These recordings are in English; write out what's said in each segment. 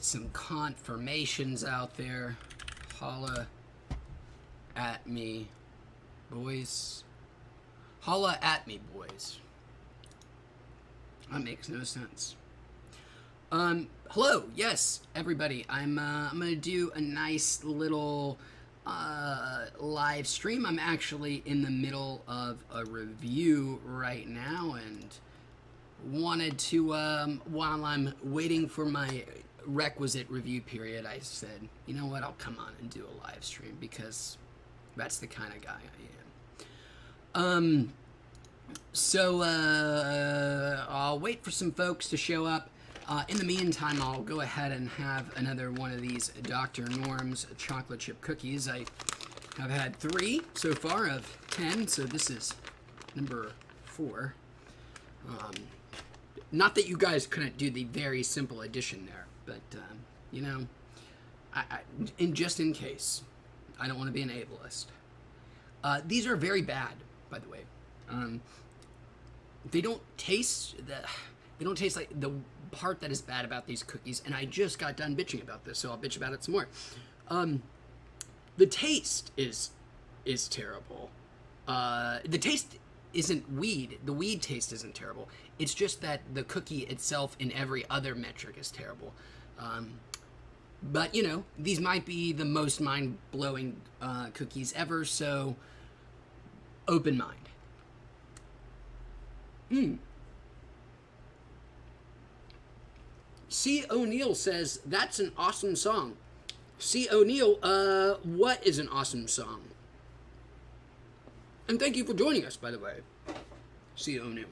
get some confirmations out there. Holla at me, boys. Holla at me, boys. That makes no sense. Hello, yes, everybody. I'm gonna do a nice little live stream. I'm actually in the middle of a review right now, and wanted to, while I'm waiting for my requisite review period, I said, you know what, I'll come on and do a live stream, because that's the kind of guy I am. So I'll wait for some folks to show up. In the meantime, I'll go ahead and have another one of these Dr. Norm's chocolate chip cookies. I have had 3 so far of 10, so this is number 4. Not that you guys couldn't do the very simple addition there, but, you know, just in case, I don't want to be an ableist. These are very bad, by the way. They don't taste like the part that is bad about these cookies, and I just got done bitching about this, so I'll bitch about it some more. The taste is terrible. The taste isn't weed. The weed taste isn't terrible. It's just that the cookie itself in every other metric is terrible. But, you know, these might be the most mind-blowing cookies ever, so open mind. C. O'Neill says, that's an awesome song. C. O'Neill, what is an awesome song? And thank you for joining us, by the way, C. O'Neill.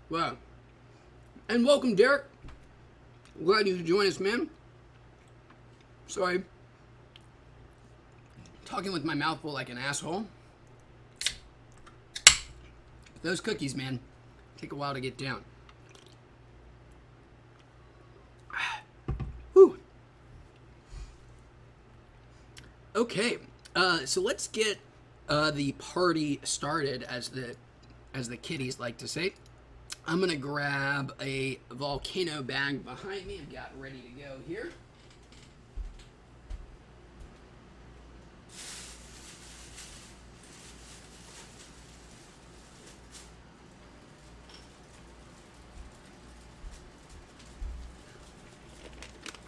Wow. And welcome, Derek. Glad you could join us, man. Sorry. Talking with my mouth full like an asshole. Those cookies, man, take a while to get down. Whew. Okay, so let's get the party started, as the kiddies like to say. I'm gonna grab a volcano bag behind me. I've got ready to go here.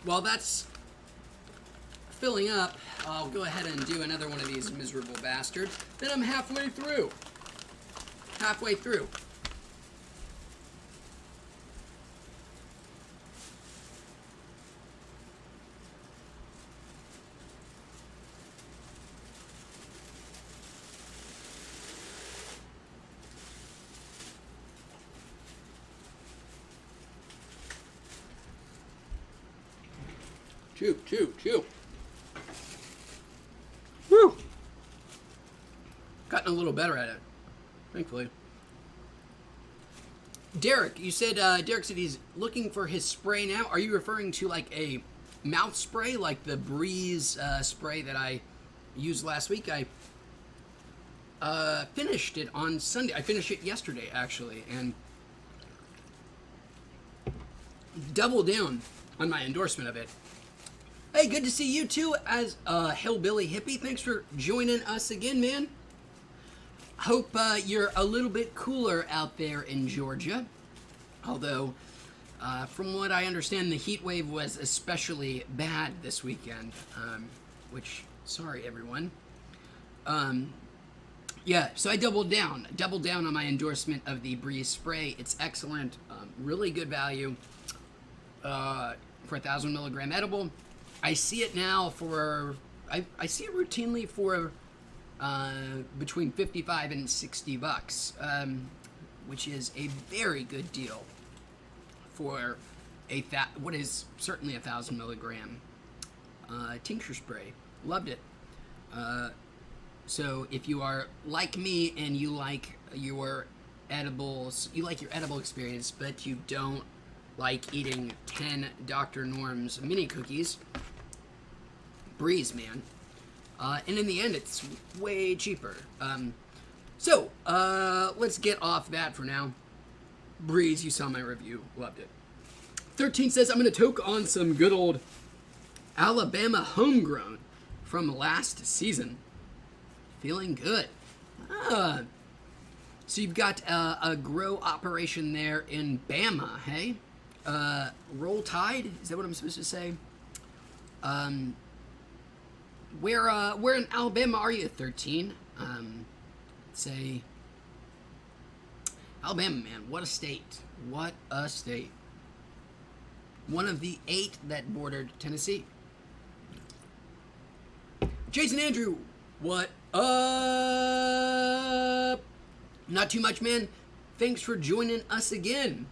While that's filling up, I'll go ahead and do another one of these miserable bastards. Then I'm halfway through. Halfway through. Chew, chew, chew. Woo! Gotten a little better at it, thankfully. Derek, you said, Derek said he's looking for his spray now. Are you referring to like a mouth spray, like the Breeze spray that I used last week? I finished it on Sunday. I finished it yesterday, actually, and double down on my endorsement of it. Hey, good to see you too, as Hillbilly Hippie. Thanks for joining us again, man. Hope you're a little bit cooler out there in Georgia. Although, from what I understand, the heat wave was especially bad this weekend. Which, sorry everyone. Yeah, so I doubled down on my endorsement of the Breeze spray. It's excellent, really good value for 1,000 milligram edible. I see it now for, I see it routinely for between 55 and 60 bucks, which is a very good deal for what is certainly 1,000 milligram tincture spray. Loved it. So if you are like me and you like your edibles, you like your edible experience, but you don't like eating 10 Dr. Norm's mini cookies, Breeze, man. And in the end, it's way cheaper. So let's get off that for now. Breeze, you saw my review. Loved it. 13 says, I'm going to toke on some good old Alabama homegrown from last season. Feeling good. So you've got a grow operation there in Bama, hey? Roll Tide? Is that what I'm supposed to say? Where in Alabama are you, 13? Say, Alabama, man, what a state. What a state. One of the 8 that bordered Tennessee. Jason Andrew, what up? Not too much, man. Thanks for joining us again.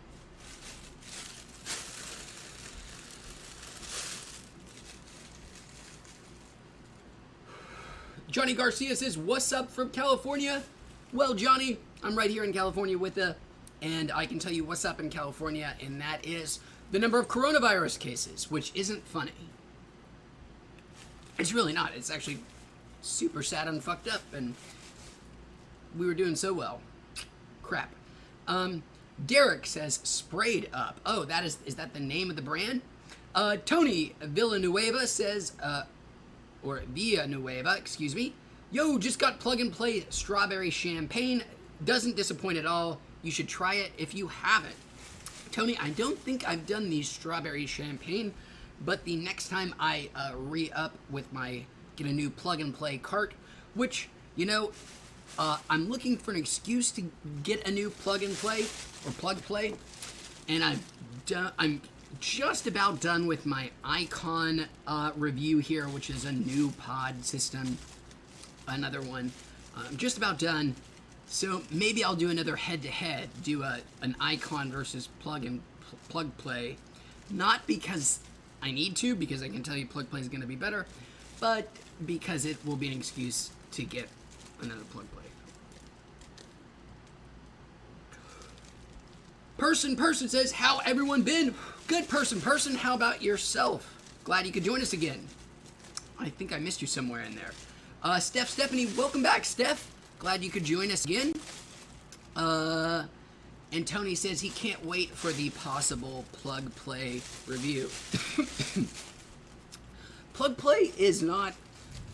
Johnny Garcia says, what's up from California? Well, Johnny, I'm right here in California with you, and I can tell you what's up in California, and that is the number of coronavirus cases, which isn't funny. It's really not. It's actually super sad and fucked up, and we were doing so well. Crap. Derek says, sprayed up. Oh, is that the name of the brand? Tony Villanueva says, or Villanueva, excuse me. Yo, just got plug and play strawberry champagne. Doesn't disappoint at all. You should try it if you haven't. Tony, I don't think I've done the strawberry champagne, but the next time I re-up with get a new plug and play cart, which, I'm looking for an excuse to get a new plug and play or plug play, and I'm just about done with my Icon review here, which is a new pod system, another one. I'm just about done, so maybe I'll do another head-to-head, do an Icon versus plug play, not because I need to, because I can tell you plug play is going to be better, but because it will be an excuse to get another plug play. Person says, how everyone been? Good person. How about yourself? Glad you could join us again. I think I missed you somewhere in there. Stephanie, welcome back, Steph. Glad you could join us again. And Tony says he can't wait for the possible plug play review. Plug play is not,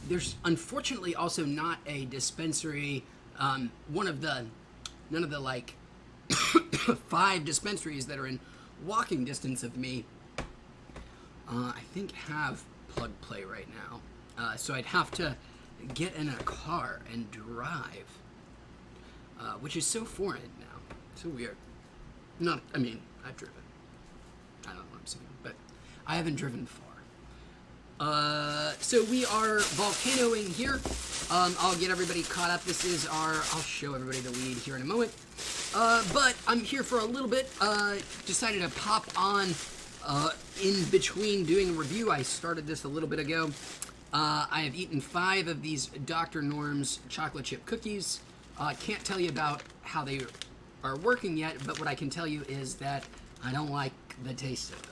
there's unfortunately also not a dispensary, none of the 5 dispensaries that are in walking distance of me, I think have plug play right now. So I'd have to get in a car and drive, which is so foreign now. So weird. I've driven. I don't know what I'm saying, but I haven't driven far. So we are volcanoing here. I'll get everybody caught up. I'll show everybody the lead here in a moment. But I'm here for a little bit. Decided to pop on in between doing a review. I started this a little bit ago. I have eaten 5 of these Dr. Norm's chocolate chip cookies. Can't tell you about how they are working yet, but what I can tell you is that I don't like the taste of them.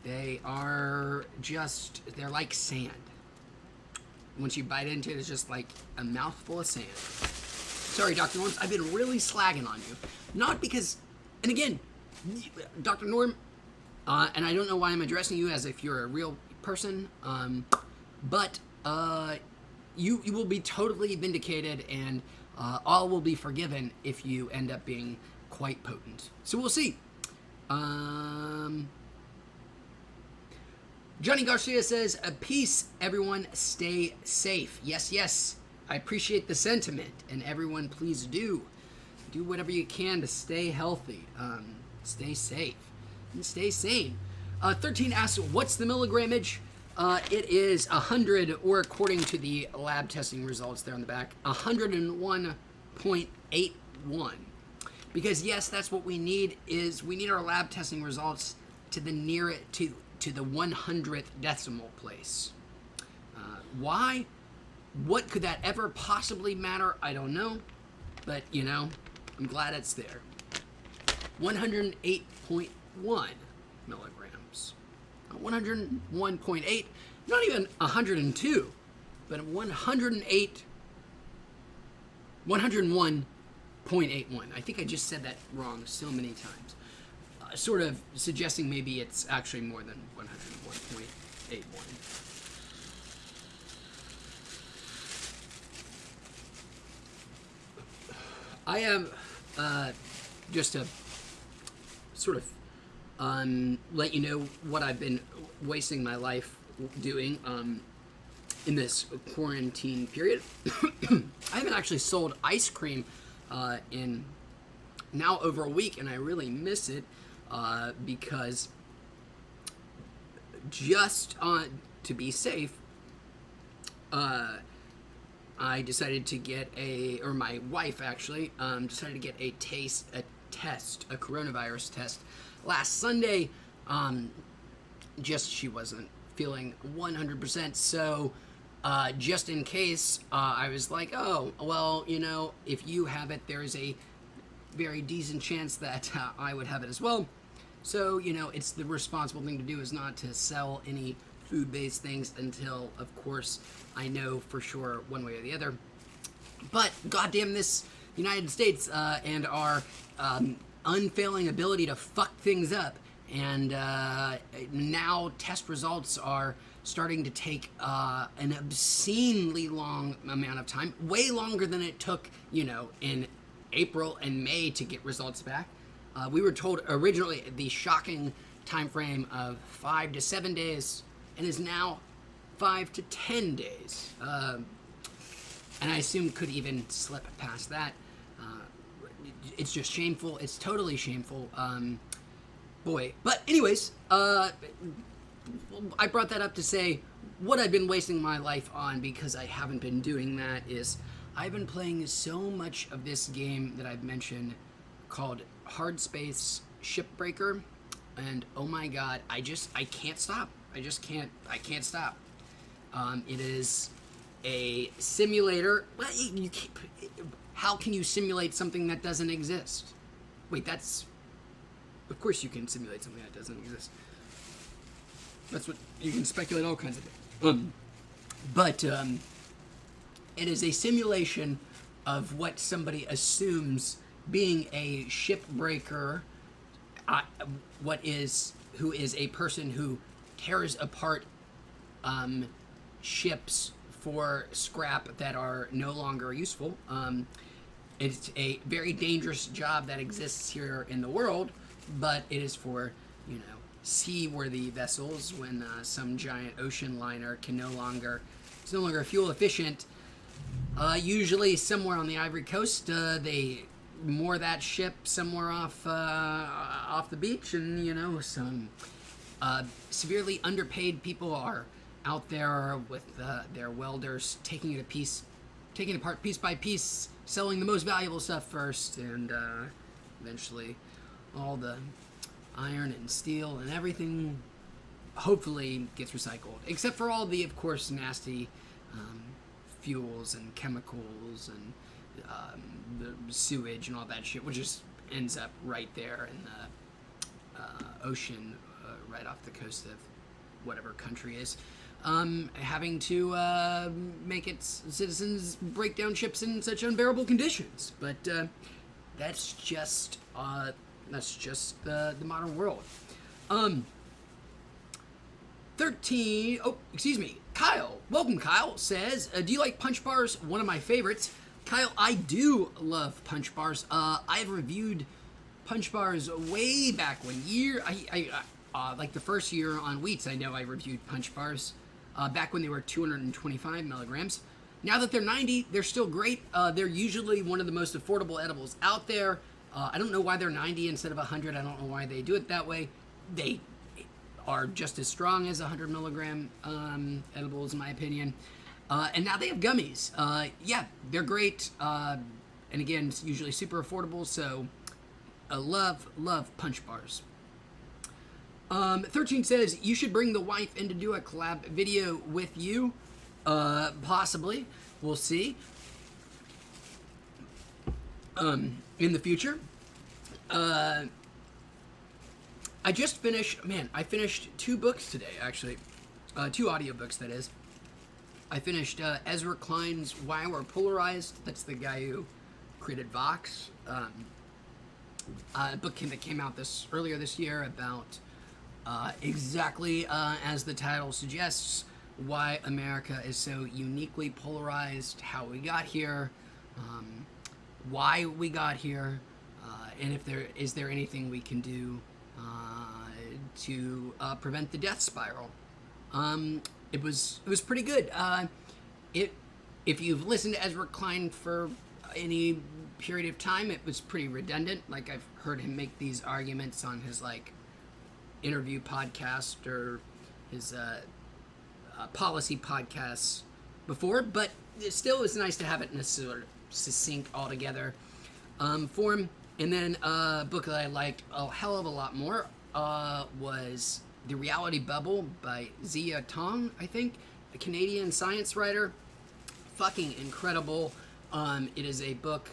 They're like sand. Once you bite into it, it's just like a mouthful of sand. Sorry, Dr. Norms, I've been really slagging on you. Not because, and again, Dr. Norm, and I don't know why I'm addressing you as if you're a real person, but you will be totally vindicated, and all will be forgiven if you end up being quite potent. So we'll see. Johnny Garcia says, peace, everyone, stay safe. Yes, I appreciate the sentiment, and everyone please do whatever you can to stay healthy, stay safe, and stay sane. 13 asks, what's the milligrammage? It is 100, or according to the lab testing results there on the back, 101.81. Because yes, that's what we need, is we need our lab testing results to the to the 100th decimal place. Why? What could that ever possibly matter? I don't know. But, I'm glad it's there. 108.1 milligrams. 101.8, not even 102, but 101.81 0.81. I think I just said that wrong so many times. Sort of suggesting maybe it's actually more than 101.81. I have, just to sort of let you know what I've been wasting my life doing in this quarantine period. I haven't actually sold ice cream in now over a week, and I really miss it because just to be safe, I decided to get my wife actually decided to get a coronavirus test last Sunday. Just she wasn't feeling 100%, so just in case, I was like, oh, well, if you have it, there's a very decent chance that I would have it as well. So, it's the responsible thing to do is not to sell any food-based things until, of course, I know for sure one way or the other. But goddamn this United States and our unfailing ability to fuck things up. And now test results are starting to take an obscenely long amount of time, way longer than it took, in April and May to get results back. We were told originally the shocking time frame of 5 to 7 days, and is now 5 to 10 days. And I assume could even slip past that. It's just shameful. It's totally shameful. Boy. But anyways, I brought that up to say what I've been wasting my life on, because I haven't been doing that, is I've been playing so much of this game that I've mentioned called Hard Space Shipbreaker, and oh my god, I can't stop. I can't stop. It is a simulator. Well, how can you simulate something that doesn't exist? Wait, of course you can simulate something that doesn't exist. That's what, you can speculate all kinds of things. But it is a simulation of what somebody assumes being a shipbreaker, who is a person who tears apart ships for scrap that are no longer useful. It's a very dangerous job that exists here in the world, but it is for, seaworthy vessels when some giant ocean liner it's no longer fuel efficient. Usually somewhere on the Ivory Coast, they moor that ship somewhere off the beach, and some severely underpaid people are out there with their welders taking it apart piece by piece, selling the most valuable stuff first, and eventually all the iron and steel and everything hopefully gets recycled, except for all the, of course, nasty fuels and chemicals and the sewage and all that shit, which just ends up right there in the ocean, right off the coast of whatever country is, having to make its citizens break down ships in such unbearable conditions. But that's just the modern world. 13. Oh, excuse me. Kyle, welcome. Kyle says, "Do you like Punch Bars? One of my favorites." Kyle, I do love Punch Bars. I've reviewed Punch Bars way back when like the first year on Wheats. I know I reviewed Punch Bars back when they were 225 milligrams. Now that they're 90, they're still great. They're usually one of the most affordable edibles out there. I don't know why they're 90 instead of 100. I don't know why they do it that way. They are just as strong as 100 milligram edibles, in my opinion. And now they have gummies. Yeah, they're great. And again, it's usually super affordable, so I love Punch Bars. 13 says, "You should bring the wife in to do a collab video with you." Possibly. We'll see. In the future. I finished 2 books today, actually. 2 audiobooks, that is. I finished Ezra Klein's Why We're Polarized. That's the guy who created Vox. A book that came out earlier this year about exactly as the title suggests, why America is so uniquely polarized, how we got here, why we got here, and if there is anything we can do to prevent the death spiral. It was pretty good. If you've listened to Ezra Klein for any period of time, it was pretty redundant. Like, I've heard him make these arguments on his like interview podcast or his policy podcasts before, but it still is nice to have it in a sort of succinct, altogether form. And then a book that I liked a hell of a lot more was The Reality Bubble by Zia Tong, I think, a Canadian science writer. Fucking incredible. It is a book,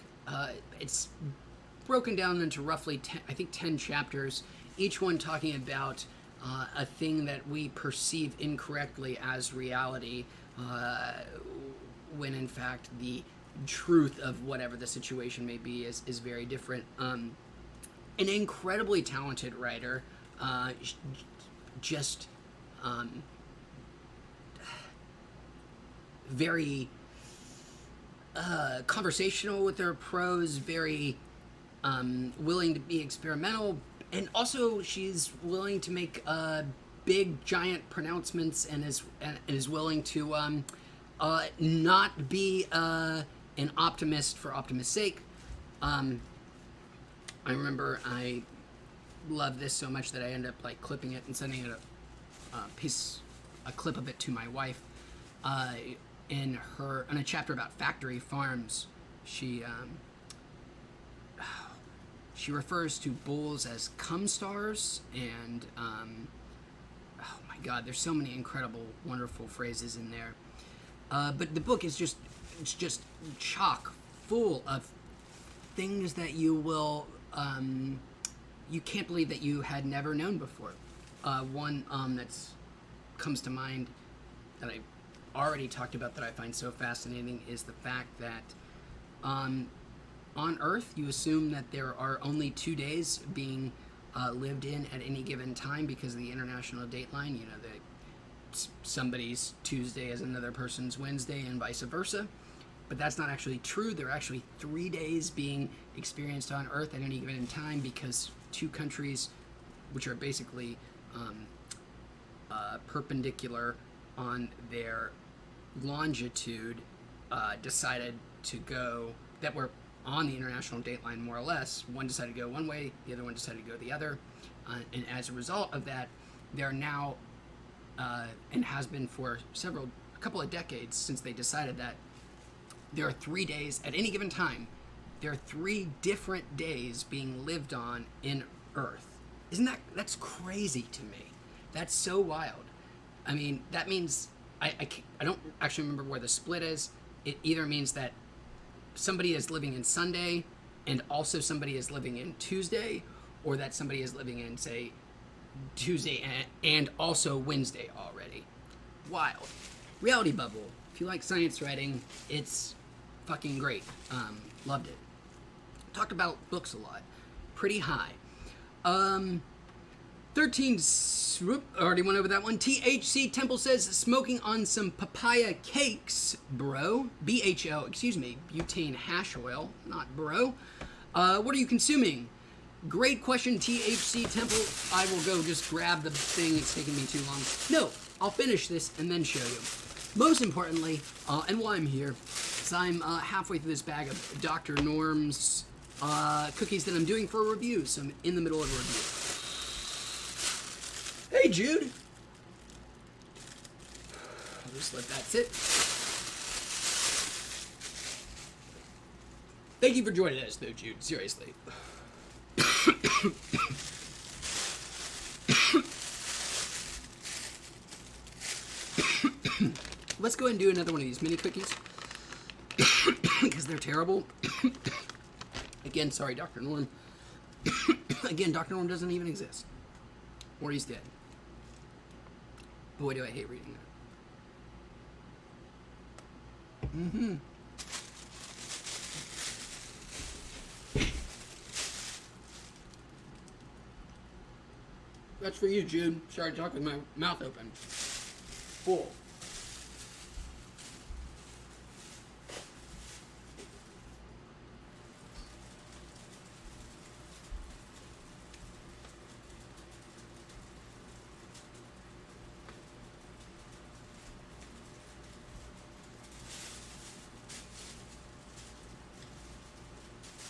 it's broken down into roughly 10 chapters, each one talking about a thing that we perceive incorrectly as reality, when in fact the truth of whatever the situation may be is very different. An incredibly talented writer, just very conversational with her prose, very willing to be experimental, and also she's willing to make big, giant pronouncements, and is willing to not be an optimist for optimist's sake. I remember I love this so much that I end up like clipping it and sending it a clip of it to my wife. In a chapter about factory farms, she refers to bulls as cum stars, and oh my god, there's so many incredible, wonderful phrases in there. But the book is just chock full of things that you will you can't believe that you had never known before. One that's comes to mind that I already talked about that I find so fascinating is the fact that on Earth you assume that there are only 2 days being lived in at any given time because of the international dateline. You know, that somebody's Tuesday is another person's Wednesday and vice versa. But that's not actually true. There are actually 3 days being experienced on Earth at any given time because two countries, which are basically perpendicular on their longitude, decided to go, that were on the international dateline more or less. One decided to go one way, the other one decided to go the other. And as a result of that, there are now, and has been for a couple of decades since they decided that, there are 3 days at any given time. There are 3 different days being lived on in Earth. That's crazy to me. That's so wild. I mean, that means, I don't actually remember where the split is. It either means that somebody is living in Sunday and also somebody is living in Tuesday, or that somebody is living in, say, Tuesday and also Wednesday already. Wild. Reality Bubble. If you like science writing, it's fucking great. Loved it. Talked about books a lot. Pretty high. 13, already went over that one. THC Temple says, smoking on some papaya cakes, bro. BHO, excuse me, butane hash oil, not bro. What are you consuming? Great question, THC Temple. I will go just grab the thing. It's taking me too long. No, I'll finish this and then show you. Most importantly, and while I'm here, is I'm halfway through this bag of Dr. Norm's cookies that I'm doing for a review, so I'm in the middle of a review. Hey, Jude. I'll just let that sit. Thank you for joining us, though, Jude. Seriously. Let's go ahead and do another one of these mini cookies. Because they're terrible. Again, sorry, Dr. Norm. Again, Dr. Norm doesn't even exist. Or he's dead. Boy, do I hate reading that. That's for you, Jude. Sorry to talk with my mouth open. Full.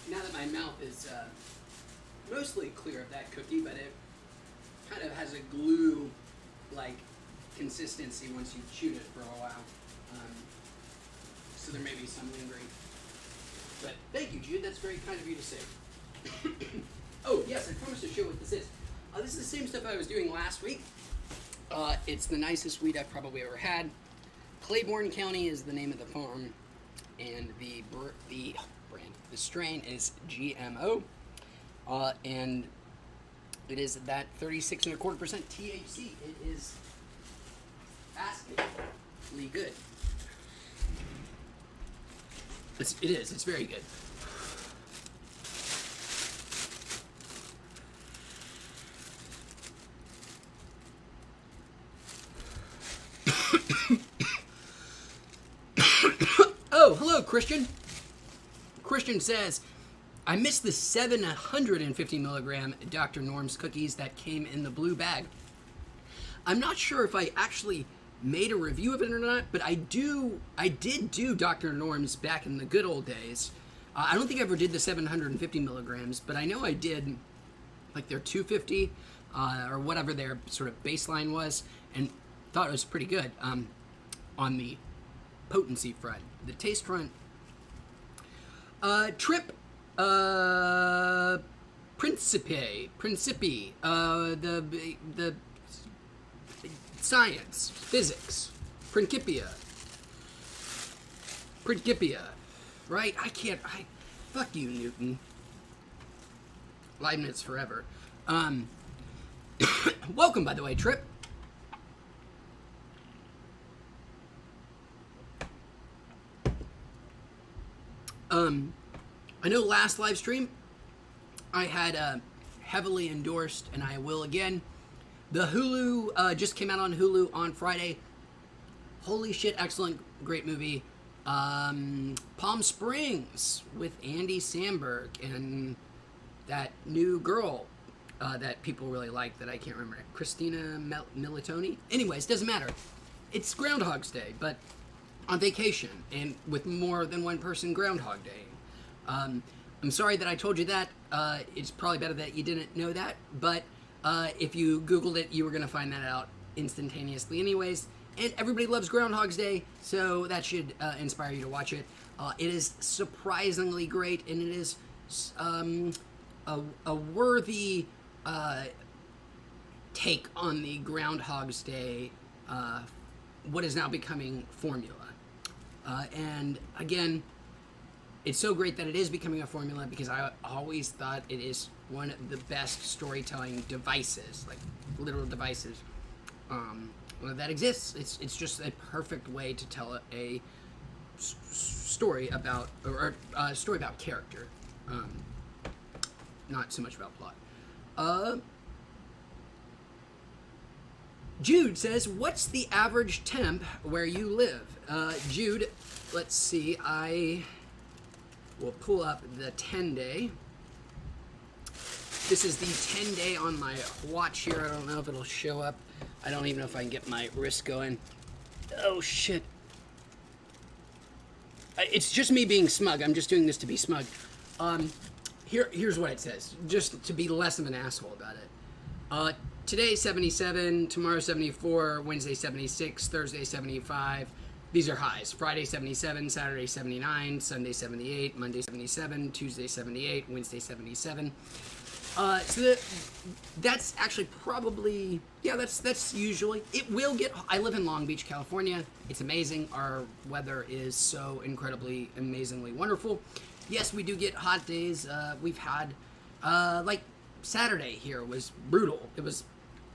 Now that my mouth is mostly clear of that cookie, but it kind of has a glue-like consistency once you've chewed it for a while. So there may be some lingering. But thank you, Jude. That's very kind of you to say. Oh, yes, I promised to show what this is. This is the same stuff I was doing last week. It's the nicest weed I've probably ever had. Claiborne County is the name of the farm, and the strain is GMO, and it is that 36.25% THC. It is fascinatingly good. It is. It's very good. Oh, hello, Christian. Christian says, I missed the 750 milligram Dr. Norm's cookies that came in the blue bag. I'm not sure if I actually made a review of it or not, but I did do Dr. Norm's back in the good old days. I don't think I ever did the 750 milligrams, but I know I did like their 250 or whatever their sort of baseline was, and thought it was pretty good on the potency front. The taste front, Trip, Principi, the science, physics, Principia, right? Fuck you, Newton. Leibniz forever. Welcome, by the way, Trip. I know last live stream I had heavily endorsed, and I will again. The Hulu just came out on Hulu on Friday. Holy shit, excellent, great movie. Palm Springs with Andy Samberg and that new girl that people really like that I can't remember. Christina Militoni? Anyways, doesn't matter. It's Groundhog's Day, but on vacation and with more than one person Groundhog Day. I'm sorry that I told you that. It's probably better that you didn't know that, but if you Googled it, you were going to find that out instantaneously anyways. And everybody loves Groundhog's Day, so that should inspire you to watch it. It is surprisingly great, and it is a worthy take on the Groundhog's Day, what is now becoming formula. And again, it's so great that it is becoming a formula because I always thought it is one of the best storytelling devices, like literal devices, that exists. It's just a perfect way to tell a story about, or a story about character, not so much about plot. Jude says, what's the average temp where you live? Jude, let's see, I will pull up the 10-day. This is the 10-day on my watch here. I don't know if it'll show up. I don't even know if I can get my wrist going. Oh, shit. It's just me being smug. I'm just doing this to be smug. Here's what it says, just to be less of an asshole about it. Today, 77, tomorrow, 74, Wednesday, 76, Thursday, 75. These are highs. Friday, 77, Saturday, 79, Sunday, 78, Monday, 77, Tuesday, 78, Wednesday, 77. So that's actually probably, yeah, that's usually, it will get, I live in Long Beach, California. It's amazing. Our weather is so incredibly, amazingly wonderful. Yes, we do get hot days. We've had, like, Saturday here was brutal. It was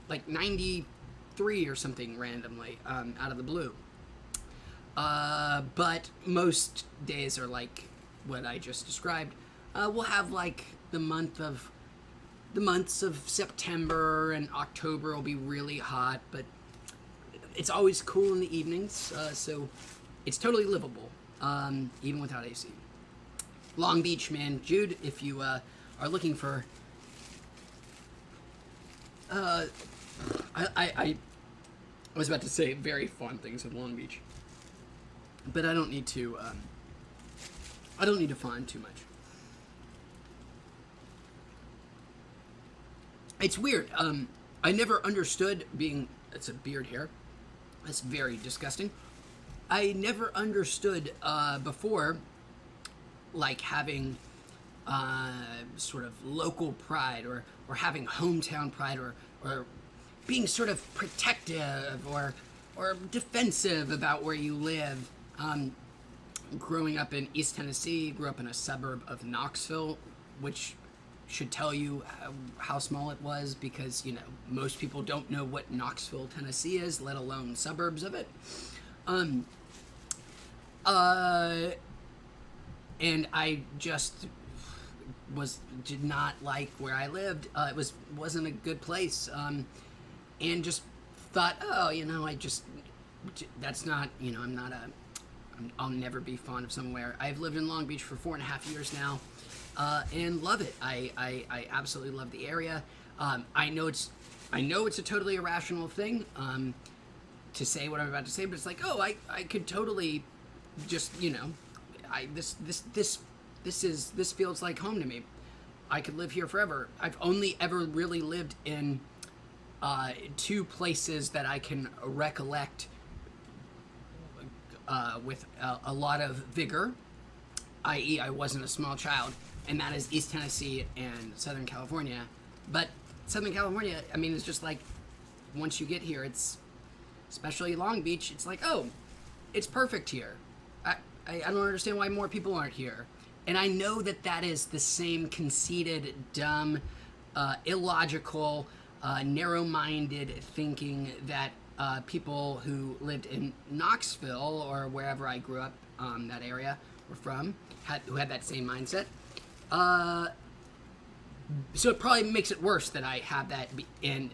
like 93 or something randomly, out of the blue. But most days are like what I just described. We'll have like the month of the months of September and October will be really hot, but it's always cool in the evenings, so it's totally livable, even without AC. Long Beach, man. Jude, if you are looking for... I was about to say very fond things of Long Beach, but I don't need to find too much. It's weird. I never understood being... It's a beard hair. That's very disgusting. I never understood before, like, having sort of local pride or having hometown pride or being sort of protective or defensive about where you live. Growing up in East Tennessee, grew up in a suburb of Knoxville, which should tell you how small it was, because, you know, most people don't know what Knoxville, Tennessee is, let alone suburbs of it. And I just did not like where I lived. It wasn't a good place. And just thought, oh, you know, that's not, you know, I'll never be fond of somewhere. I've lived in Long Beach for 4.5 years now, and love it. I absolutely love the area. I know it's a totally irrational thing to say what I'm about to say, but it's like, oh, I could totally just, you know, this feels like home to me. I could live here forever. I've only ever really lived in 2 places that I can recollect with a lot of vigor, i.e. I wasn't a small child, and that is East Tennessee and Southern California. But Southern California, I mean, it's just like, once you get here, it's, especially Long Beach, it's like, oh, it's perfect here. I don't understand why more people aren't here. And I know that is the same conceited, dumb, illogical, narrow-minded thinking that people who lived in Knoxville or wherever I grew up, that area, were from, who had that same mindset. So it probably makes it worse that I have that and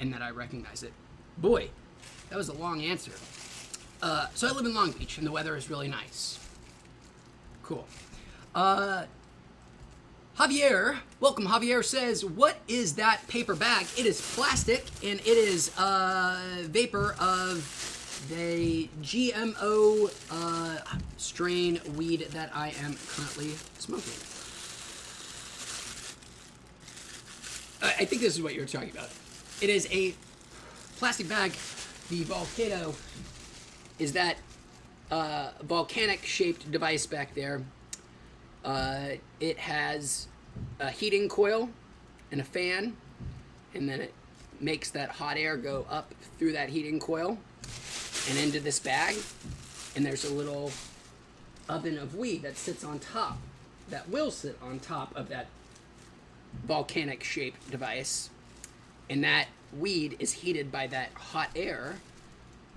that I recognize it. Boy, that was a long answer. So I live in Long Beach, and the weather is really nice. Cool. Javier, welcome. Javier says, what is that paper bag? It is plastic, and it is vapor of the GMO strain weed that I am currently smoking. I think this is what you're talking about. It is a plastic bag. The Volcano is that volcanic-shaped device back there. It has a heating coil and a fan, and then it makes that hot air go up through that heating coil and into this bag. And there's a little oven of weed that sits on top, that will sit on top of that volcanic-shaped device. And that weed is heated by that hot air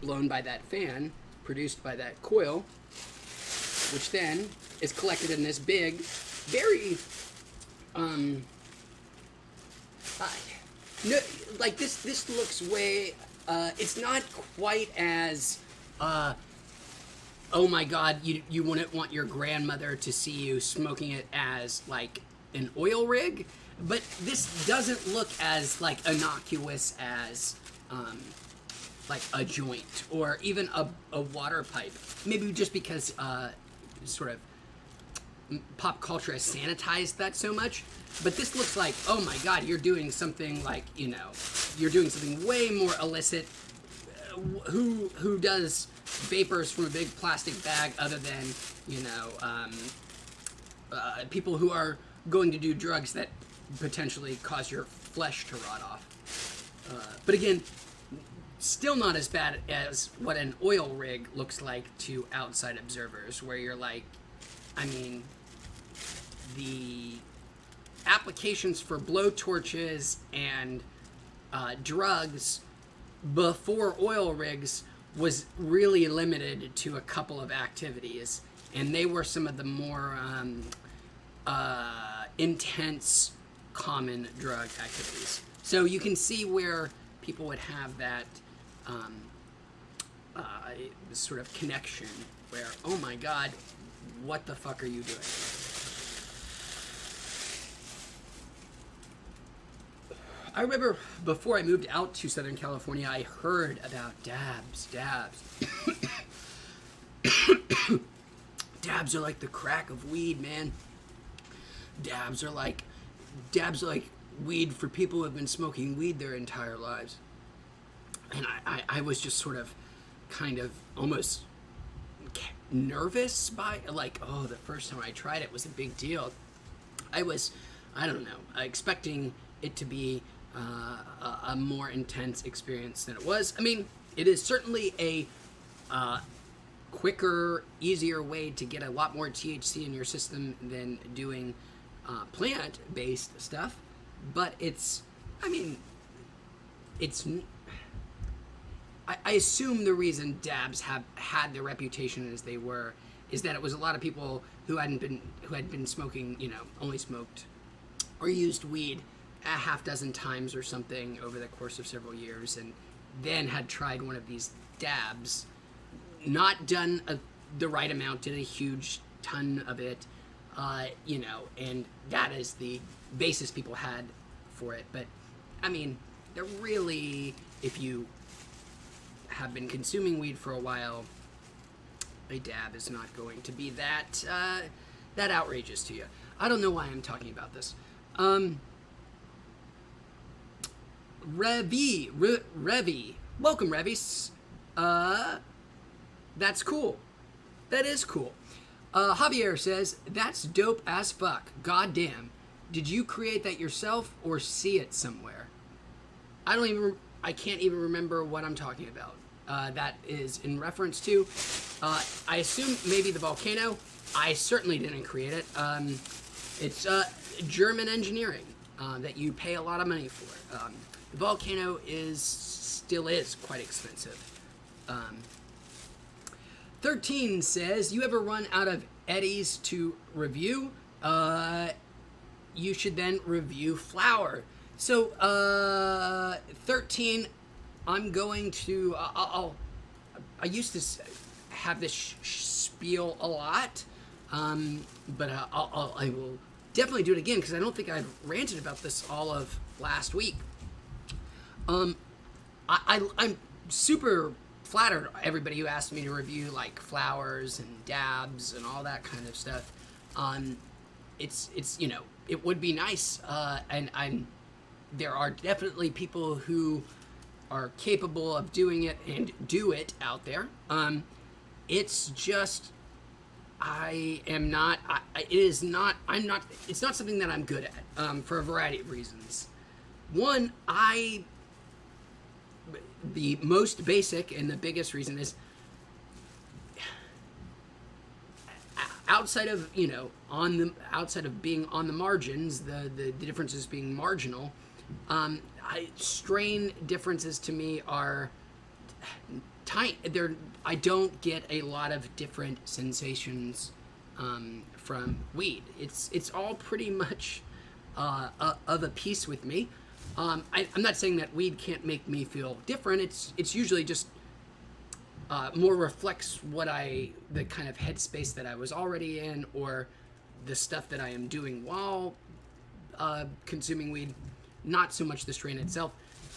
blown by that fan, produced by that coil, which then is collected in this big, very, no, like this looks way, it's not quite as, oh my God, you wouldn't want your grandmother to see you smoking it as, like, an oil rig, but this doesn't look as, like, innocuous as, like a joint or even a water pipe. Maybe just because sort of pop culture has sanitized that so much. But this looks like, oh my God, you're doing something like, you know, you're doing something way more illicit. Who does vapors from a big plastic bag other than, you know, people who are going to do drugs that potentially cause your flesh to rot off. But again, still not as bad as what an oil rig looks like to outside observers, where you're like, I mean, the applications for blowtorches and drugs before oil rigs was really limited to a couple of activities, and they were some of the more intense common drug activities. So you can see where people would have that sort of connection where, oh my God, what the fuck are you doing? I remember before I moved out to Southern California, I heard about dabs. Dabs are like the crack of weed, man. Dabs are like weed for people who have been smoking weed their entire lives. And I was just sort of kind of almost nervous by, like, oh, the first time I tried it was a big deal. I don't know, expecting it to be a more intense experience than it was. I mean, it is certainly a quicker, easier way to get a lot more THC in your system than doing plant-based stuff. But I assume the reason dabs have had the reputation as they were is that it was a lot of people who had been smoking, only smoked or used weed a half dozen times or something over the course of several years, and then had tried one of these dabs, not done the right amount, did a huge ton of it, and that is the basis people had for it. But I mean, they're really, if you have been consuming weed for a while, a dab is not going to be that outrageous to you. I don't know why I'm talking about this. Revi. Welcome, Revis. That's cool. That is cool. Javier says, that's dope as fuck. Goddamn. Did you create that yourself or see it somewhere? I can't even remember what I'm talking about. That is in reference to, I assume maybe the volcano. I certainly didn't create it. It's German engineering that you pay a lot of money for. The volcano still is quite expensive. 13 says, you ever run out of eddies to review? You should then review flour. So, 13, I'm going to, I used to have this spiel a lot, but I will definitely do it again, because I don't think I've ranted about this all of last week. I'm super flattered everybody who asked me to review like flowers and dabs and all that kind of stuff. It's it would be nice, and there are definitely people who are capable of doing it and do it out there. It's just it's not something that I'm good at, for a variety of reasons. One, the most basic and the biggest reason is, outside of being on the margins, the differences being marginal, strain differences to me are tiny. I don't get a lot of different sensations from weed. It's all pretty much of a piece with me. I'm not saying that weed can't make me feel different. It's usually just more reflects the kind of headspace that I was already in, or the stuff that I am doing while consuming weed, not so much the strain itself.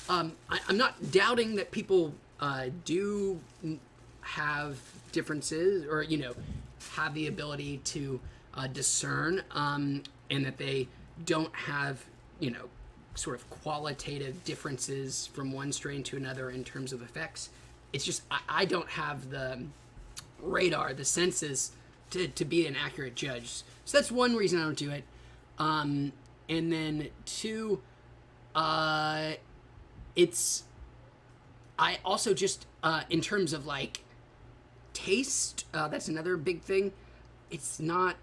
I'm not doubting that people do have differences, or have the ability to discern, and that they don't have sort of qualitative differences from one strain to another in terms of effects. It's just I don't have the radar, the senses to be an accurate judge. So that's one reason I don't do it. And then two, I also just in terms of like taste, that's another big thing. It's not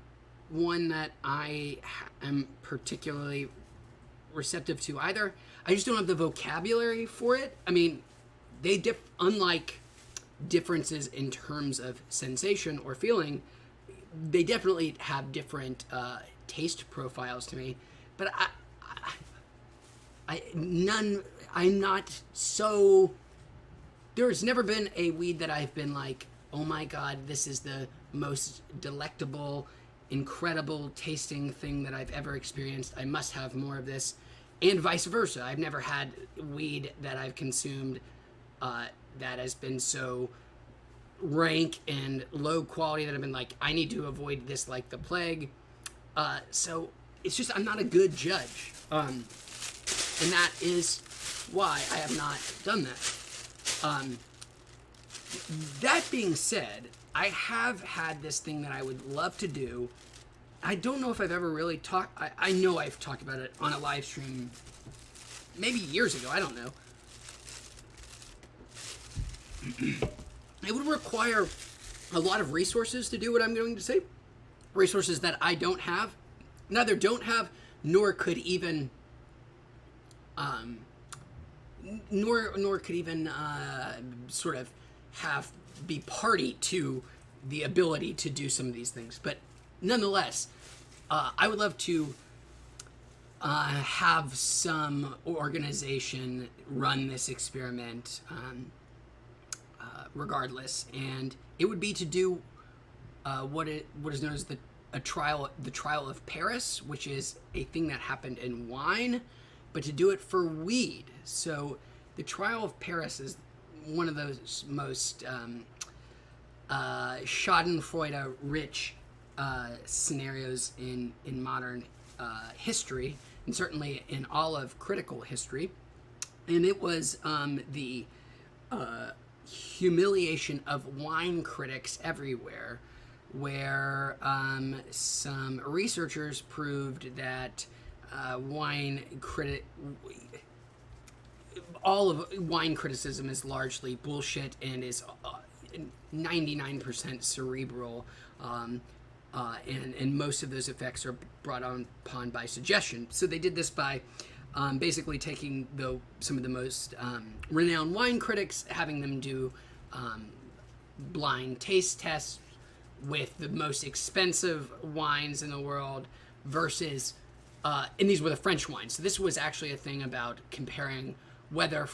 one that I am particularly receptive to either. I just don't have the vocabulary for it. I mean, unlike differences in terms of sensation or feeling, they definitely have different taste profiles to me. But I'm not so. There's never been a weed that I've been like, oh my god, this is the most delectable, incredible tasting thing that I've ever experienced. I must have more of this, and vice versa. I've never had weed that I've consumed that has been so rank and low quality that I've been like, I need to avoid this like the plague. So it's just I'm not a good judge, and that is why I have not done that. That being said, I have had this thing that I would love to do. I don't know if I've ever really talked. I know I've talked about it on a live stream, maybe years ago. I don't know. It would require a lot of resources to do what I'm going to say. Resources that I don't have, neither don't have, nor could even, sort of be party to the ability to do some of these things. But nonetheless, I would love to have some organization run this experiment, regardless, and it would be to do what is known as the trial of Paris, which is a thing that happened in wine, but to do it for weed. So the trial of Paris is one of those most Schadenfreude rich scenarios in modern history, and certainly in all of critical history. And it was the humiliation of wine critics everywhere, where some researchers proved that all of wine criticism is largely bullshit and is 99% cerebral, and most of those effects are brought upon by suggestion. So they did this by basically taking some of the most renowned wine critics, having them do blind taste tests with the most expensive wines in the world versus, and these were the French wines. So this was actually a thing about comparing whether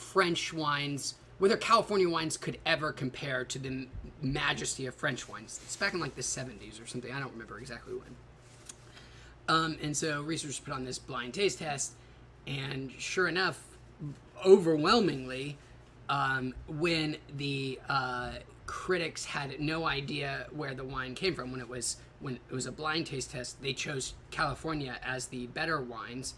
California wines could ever compare to the majesty of French wines. It's back in like the 70s or something. I don't remember exactly when. And so researchers put on this blind taste test, and sure enough, overwhelmingly, when the critics had no idea where the wine came from, when it was a blind taste test, they chose California as the better wines.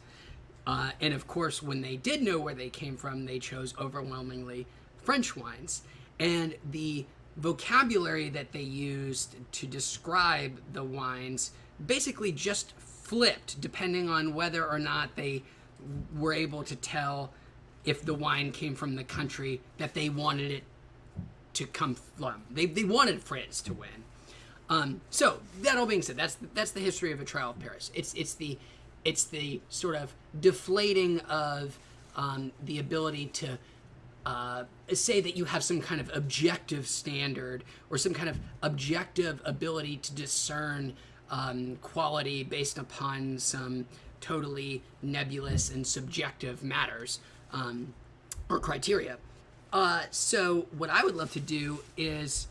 And of course, when they did know where they came from, they chose overwhelmingly French wines. And the vocabulary that they used to describe the wines basically just flipped depending on whether or not they were able to tell if the wine came from the country that they wanted it to come from. They wanted France to win. So that all being said, that's the history of a trial of Paris. It's the sort of deflating of the ability to say that you have some kind of objective standard or some kind of objective ability to discern quality based upon some totally nebulous and subjective matters or criteria. So what I would love to do is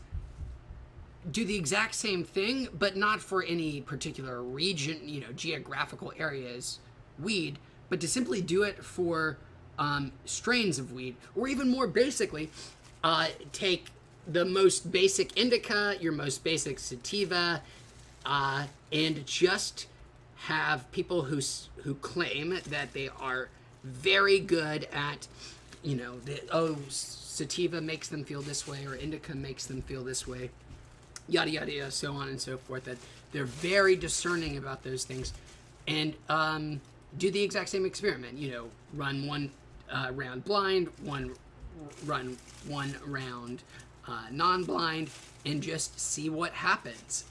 do the exact same thing, but not for any particular region, geographical areas, weed, but to simply do it for strains of weed, or even more basically, take the most basic indica, your most basic sativa, and just have people who claim that they are very good at, sativa makes them feel this way, or indica makes them feel this way, yada yada yada, so on and so forth, that they're very discerning about those things, and do the exact same experiment. Run one round blind, run one round non-blind, and just see what happens.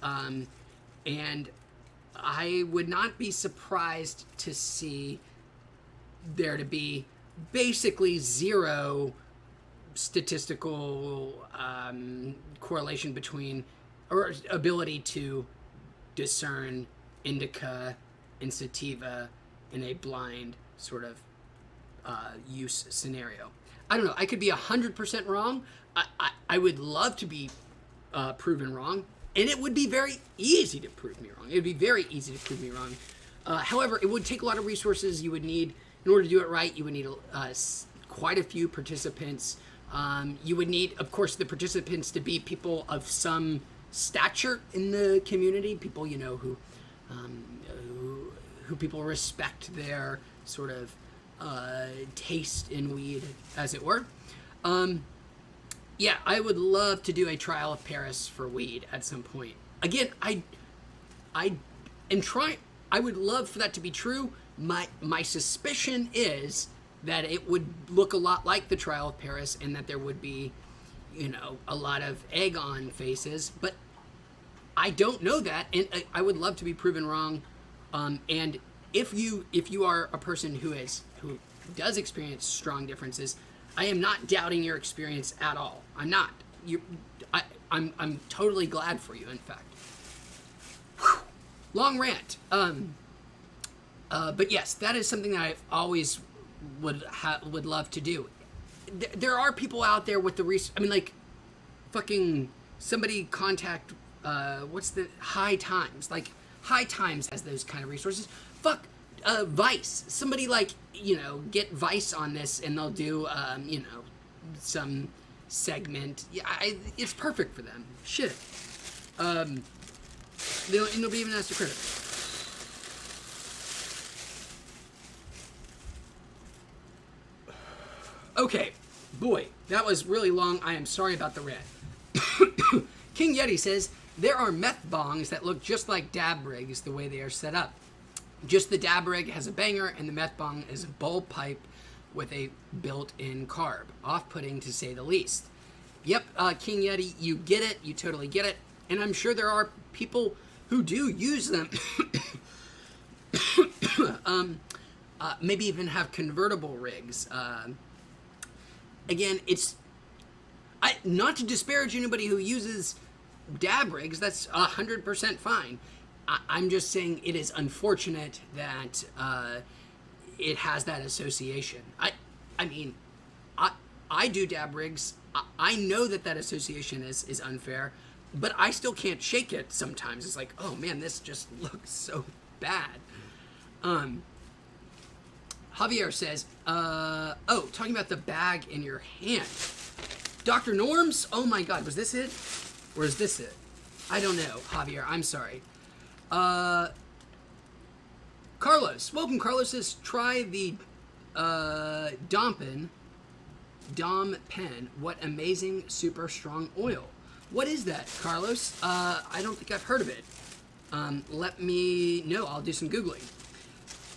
And I would not be surprised to see there to be basically zero statistical correlation between, or ability to discern indica and sativa in a blind sort of use scenario. I don't know. I could be 100% wrong. I would love to be proven wrong, and it would be very easy to prove me wrong. It would be very easy to prove me wrong. However, it would take a lot of resources. You would need, in order to do it right, you would need quite a few participants. You would need, of course, the participants to be people of some stature in the community, people, you know, who people respect their sort of taste in weed, as it were. Yeah, I would love to do a trial of Paris for weed at some point. Again, I am trying. I would love for that to be true. My suspicion is that it would look a lot like the trial of Paris, and that there would be, you know, a lot of egg on faces. But I don't know that, and I would love to be proven wrong. And if you are a person who does experience strong differences, I am not doubting your experience at all. I'm not. I'm totally glad for you. In fact, whew, long rant. But yes, that is something that I've always would love to do. There are people out there with the research. I mean, like, fucking somebody contact. What's the High Times? Like, High Times has those kind of resources. Fuck. Vice. Somebody, like, you know, get Vice on this, and they'll do, you know, some segment. Yeah, it's perfect for them. Shit. Nobody even has to credit. Okay, boy, that was really long. I am sorry about the rant. King Yeti says, there are meth bongs that look just like dab rigs the way they are set up. Just the dab rig has a banger, and the meth bong is a bulb pipe with a built-in carb. Off-putting, to say the least. Yep, King Yeti, you get it. You totally get it. And I'm sure there are people who do use them. Maybe even have convertible rigs. Again, it's... not to disparage anybody who uses dab rigs. That's 100% fine. I'm just saying it is unfortunate that it has that association. I mean, I do dab rigs. I know that association is unfair, but I still can't shake it sometimes. It's like, oh man, this just looks so bad. Javier says, talking about the bag in your hand. Dr. Norms? Oh my god, was this it? Or is this it? I don't know, Javier, I'm sorry. Carlos. Welcome, Carlos says, try the Dom Pen. What amazing, super strong oil. What is that, Carlos? I don't think I've heard of it. Let me know. I'll do some Googling.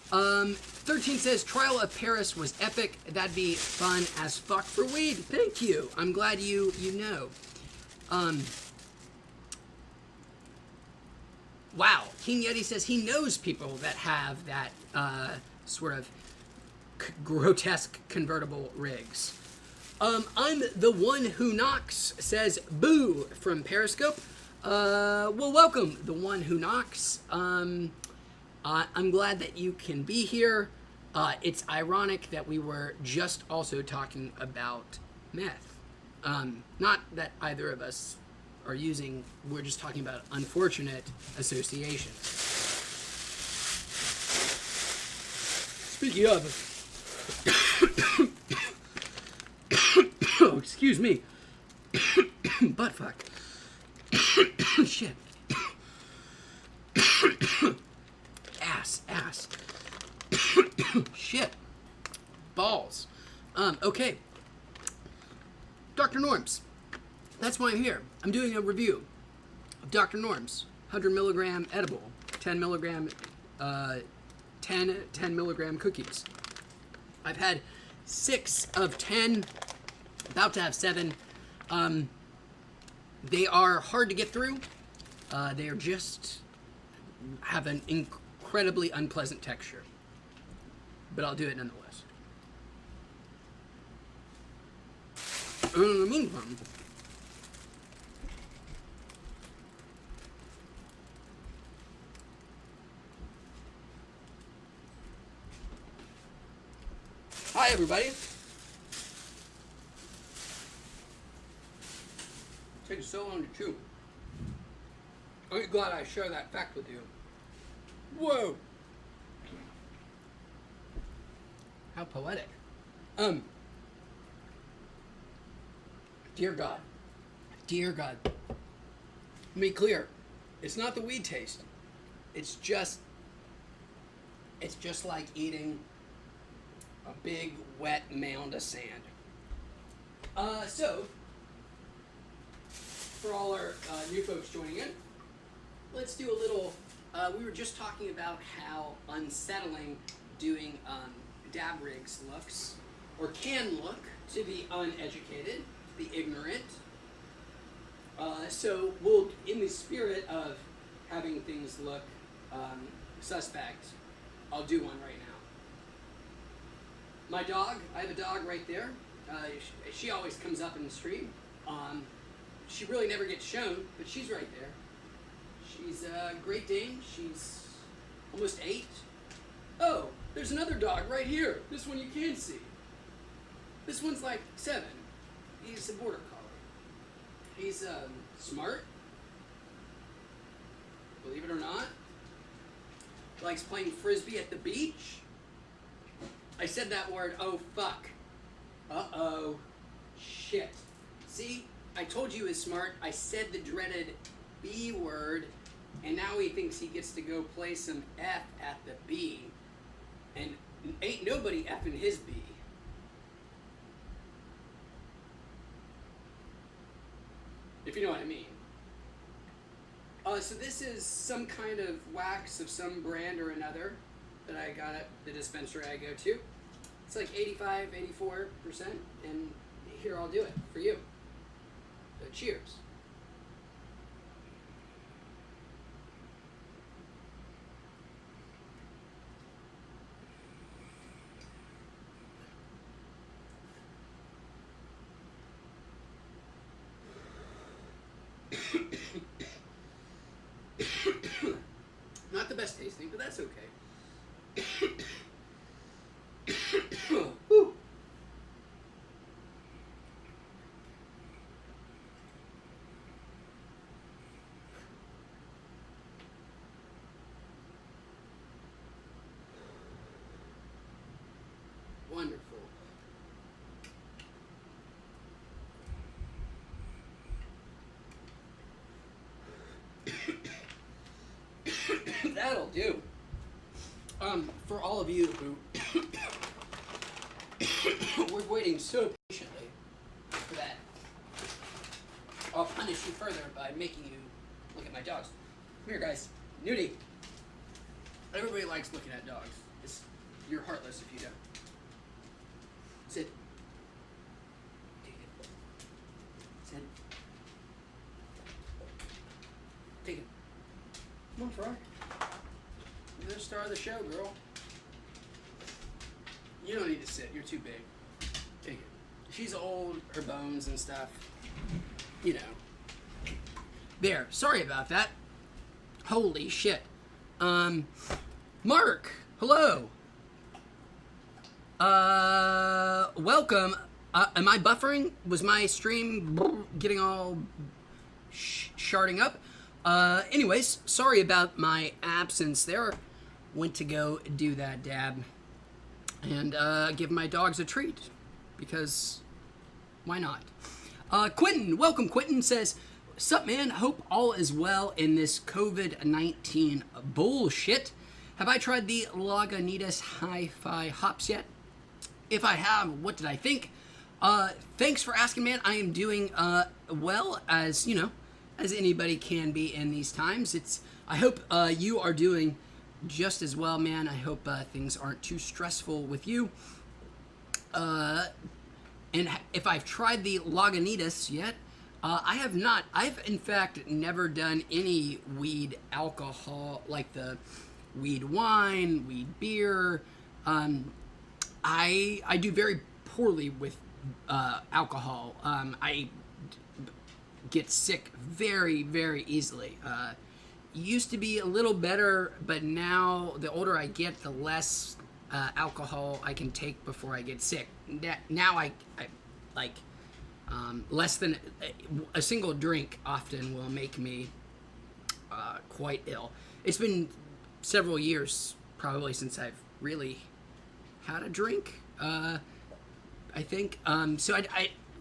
13 says, Trial of Paris was epic. That'd be fun as fuck for weed. Thank you. I'm glad you know. Wow. King Yeti says he knows people that have that sort of grotesque convertible rigs. I'm the one who knocks, says Boo from Periscope. Well, welcome, the one who knocks. I'm glad that you can be here. It's ironic that we were just also talking about meth. Not that either of us are using, we're just talking about unfortunate associations. Speaking of, oh, excuse me, butt fuck, shit, ass, shit, balls, okay, Dr. Norms. That's why I'm here. I'm doing a review of Dr. Norms, 100 milligram edible, 10 milligram cookies. I've had 6 of 10, about to have 7. They are hard to get through. They are just have an incredibly unpleasant texture, but I'll do it nonetheless. In the meantime, Hi, everybody. Takes so long to chew. I'm glad I share that fact with you. Whoa. How poetic. Dear God. Dear God. Let me be clear. It's not the weed taste. It's just like eating a big wet mound of sand. So for all our new folks joining in, let's do a little, we were just talking about how unsettling doing dab rigs looks, or can look, to the uneducated, the ignorant. So we'll, in the spirit of having things look suspect, I'll do one right now. My dog, I have a dog right there. She always comes up in the stream. She really never gets shown, but she's right there. She's a Great Dane. She's almost 8. Oh, there's another dog right here. This one you can see. This one's like 7. He's a border collie. He's smart, believe it or not. Likes playing frisbee at the beach. I said that word, oh fuck. Uh-oh. Shit. See, I told you he was smart. I said the dreaded B word, and now he thinks he gets to go play some F at the B. And ain't nobody effing his B. If you know what I mean. So this is some kind of wax of some brand or another that I got at the dispensary I go to. It's like 85, 84%, and here, I'll do it for you. So cheers. Not the best tasting, but that's okay. Whew. Wonderful. That'll do. For all of you who were waiting so patiently for that, I'll punish you further by making you look at my dogs. Come here, guys. Nudie. Everybody likes looking at dogs. You're heartless if you don't. Sit. Take it. Sit. Take it. Come on, Frog. You're the star of the show, girl. You don't need to sit. You're too big. Take it. She's old, her bones and stuff. You know. There. Sorry about that. Holy shit. Mark. Hello. Welcome. Am I buffering? Was my stream getting all sharding up? Anyways, sorry about my absence there. Went to go do that dab and give my dogs a treat, because why not? Quentin, welcome. Quentin says, "Sup, man? Hope all is well in this COVID-19 bullshit. Have I tried the Lagunitas Hi-Fi hops yet? If I have, what did I think? Thanks for asking, man. I am doing well, as you know, as anybody can be in these times. I hope you are doing just as well, man. I hope things aren't too stressful with you. And if I've tried the Lagunitas yet, I have not. I've, in fact, never done any weed alcohol, like the weed wine, weed beer. I do very poorly with alcohol. I get sick very, very easily. Used to be a little better, but now the older I get, the less alcohol I can take before I get sick. Now I like less than a single drink often will make me quite ill. It's been several years probably since I've really had a drink. I think so.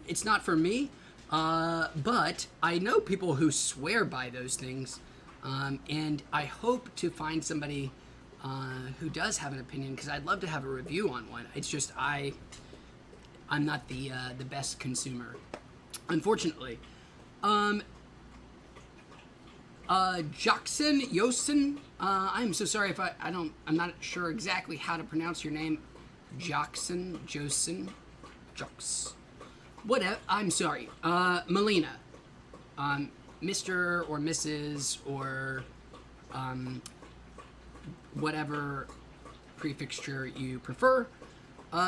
It's not for me, but I know people who swear by those things, and I hope to find somebody who does have an opinion, because I'd love to have a review on one. It's just I'm not the best consumer, unfortunately. Jackson Yosen, I'm so sorry if I'm not sure exactly how to pronounce your name. Jackson, Josen, Jux. Whatever, I'm sorry. Melina. Mr. or Mrs. or whatever prefixture you prefer,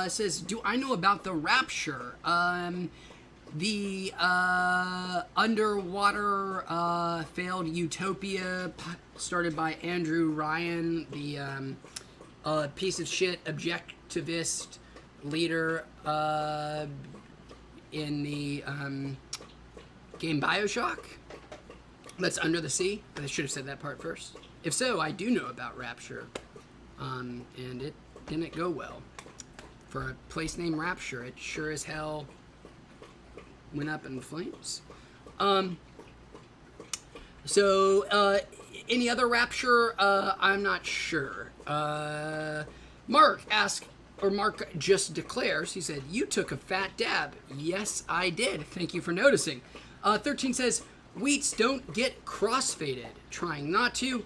says, do I know about the Rapture? The underwater failed utopia started by Andrew Ryan, the piece of shit objectivist leader in the game BioShock. That's under the sea. I should have said that part first. If so, I do know about Rapture, and it didn't go well. For a place named Rapture, it sure as hell went up in flames. So, any other Rapture? I'm not sure. Mark just declares, he said, you took a fat dab. Yes, I did. Thank you for noticing. 13 says, wheats don't get crossfaded. Trying not to.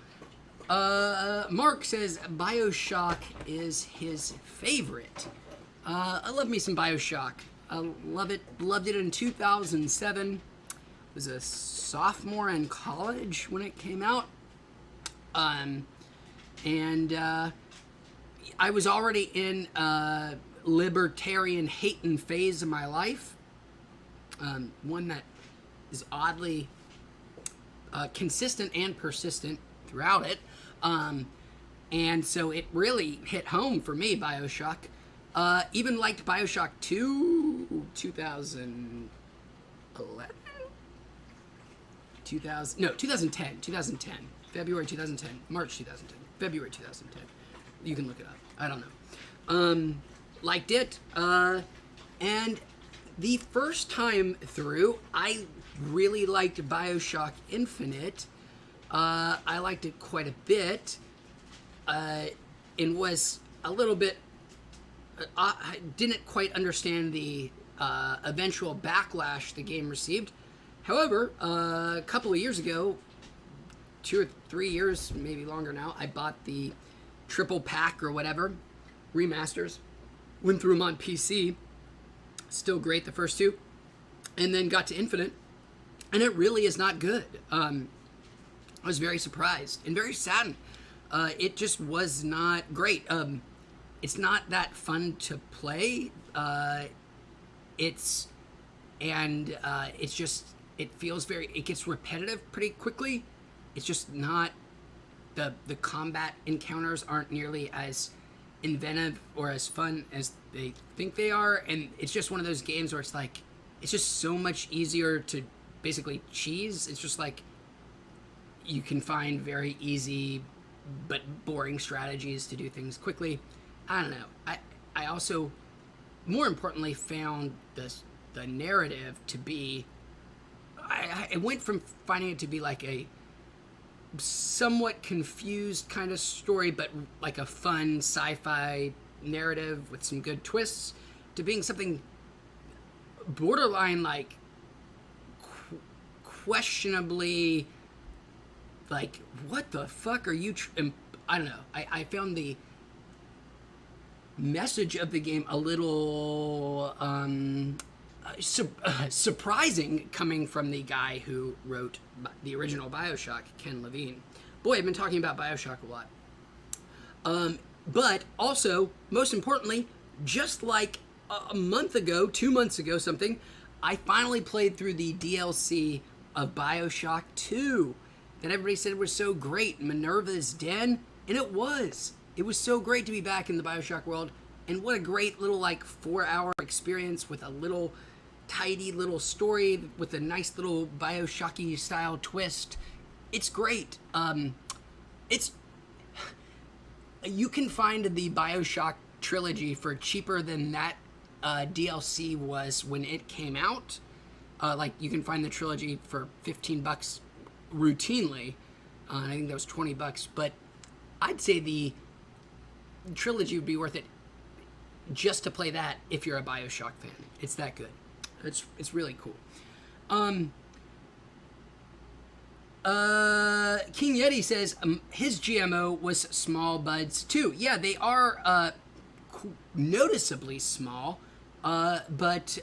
Mark says, BioShock is his favorite. I love me some BioShock. I love it. Loved it in 2007. Was a sophomore in college when it came out. And I was already in a libertarian hating phase of my life. One that is oddly consistent and persistent throughout it. And so it really hit home for me, BioShock. Even liked BioShock 2, 2011? 2010. February 2010. March 2010. February 2010. You can look it up. I don't know. Liked it. And the first time through, I really liked BioShock Infinite. I liked it quite a bit. And was a little bit... I didn't quite understand the eventual backlash the game received. However, a couple of years ago, 2 or 3 years, maybe longer now, I bought the triple pack or whatever, remasters, went through them on PC, still great the first two, and then got to Infinite, and it really is not good. I was very surprised and very saddened. It just was not great. It's not that fun to play. It feels it gets repetitive pretty quickly. It's just not, the combat encounters aren't nearly as inventive or as fun as they think they are. And it's just one of those games where it's like, it's just so much easier to basically cheese. It's just like, you can find very easy but boring strategies to do things quickly. I don't know. I also, more importantly, found the narrative to be... I went from finding it to be like a somewhat confused kind of story, but like a fun sci-fi narrative with some good twists, to being something borderline like questionably like, what the fuck are you... I don't know. I found the message of the game a little surprising, coming from the guy who wrote the original BioShock, Ken Levine. Boy, I've been talking about BioShock a lot. But also, most importantly, just like a month ago, 2 months ago, something, I finally played through the DLC of BioShock 2 that everybody said was so great, Minerva's Den, and it was. it was so great to be back in the Bioshock world, and what a great little like 4 hour experience with a little tidy little story with a nice little Bioshocky style twist. It's great. It's you can find the Bioshock trilogy for cheaper than that DLC was when it came out. Like you can find the trilogy for $15 routinely. I think that was $20, but I'd say the trilogy would be worth it just to play that if you're a Bioshock fan. It's that good. It's really cool. King Yeti says his GMO was small buds too. Yeah, they are noticeably small, but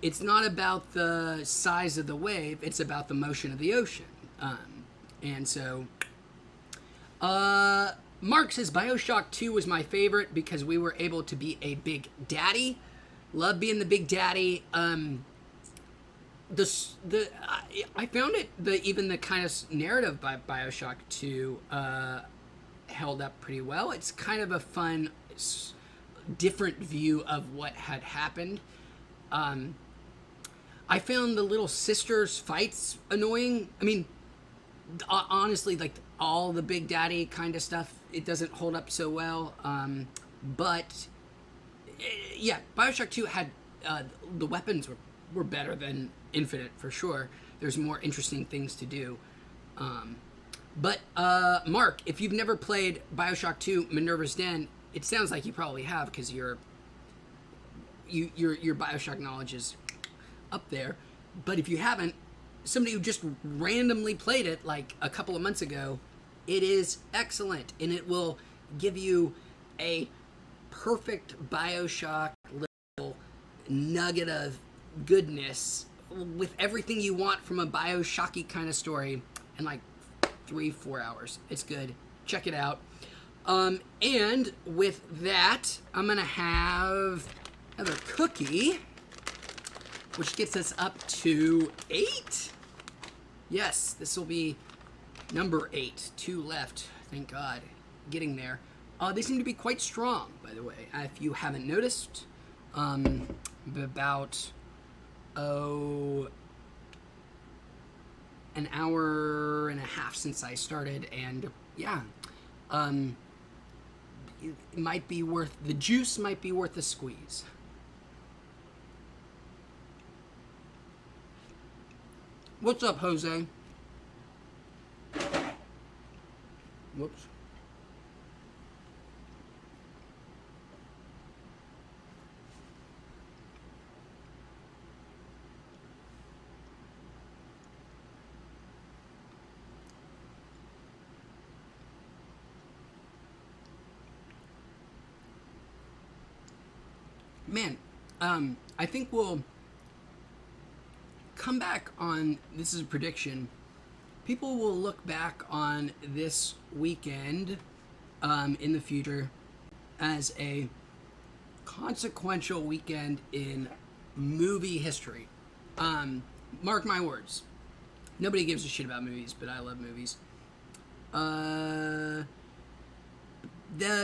it's not about the size of the wave. It's about the motion of the ocean. And so, Mark says Bioshock 2 was my favorite because we were able to be a big daddy. Love being the big daddy. I found it even the kind of narrative by Bioshock 2 held up pretty well. It's kind of a fun, different view of what had happened. I found the little sisters fights annoying. I mean, honestly, like all the big daddy kind of stuff, it doesn't hold up so well. But yeah, Bioshock 2 had the weapons were better than Infinite for sure. There's more interesting things to do. But Mark, if you've never played Bioshock 2 Minerva's Den, it sounds like you probably have because your Bioshock knowledge is up there. But if you haven't, somebody who just randomly played it like a couple of months ago, it is excellent, and it will give you a perfect Bioshock little nugget of goodness with everything you want from a Bioshocky kind of story in like 3-4 hours. It's good. Check it out. And with that, I'm gonna have another cookie, which gets us up to 8. Yes, this will be number 8. 2 left. Thank God. Getting there. They seem to be quite strong, by the way. If you haven't noticed, about an hour and a half since I started, and yeah, it might be worth the juice. Might be worth the squeeze. What's up, Jose? Whoops. Man, I think we'll come back on, this is a prediction, people will look back on this weekend in the future as a consequential weekend in movie history. Mark my words. Nobody gives a shit about movies, but I love movies. The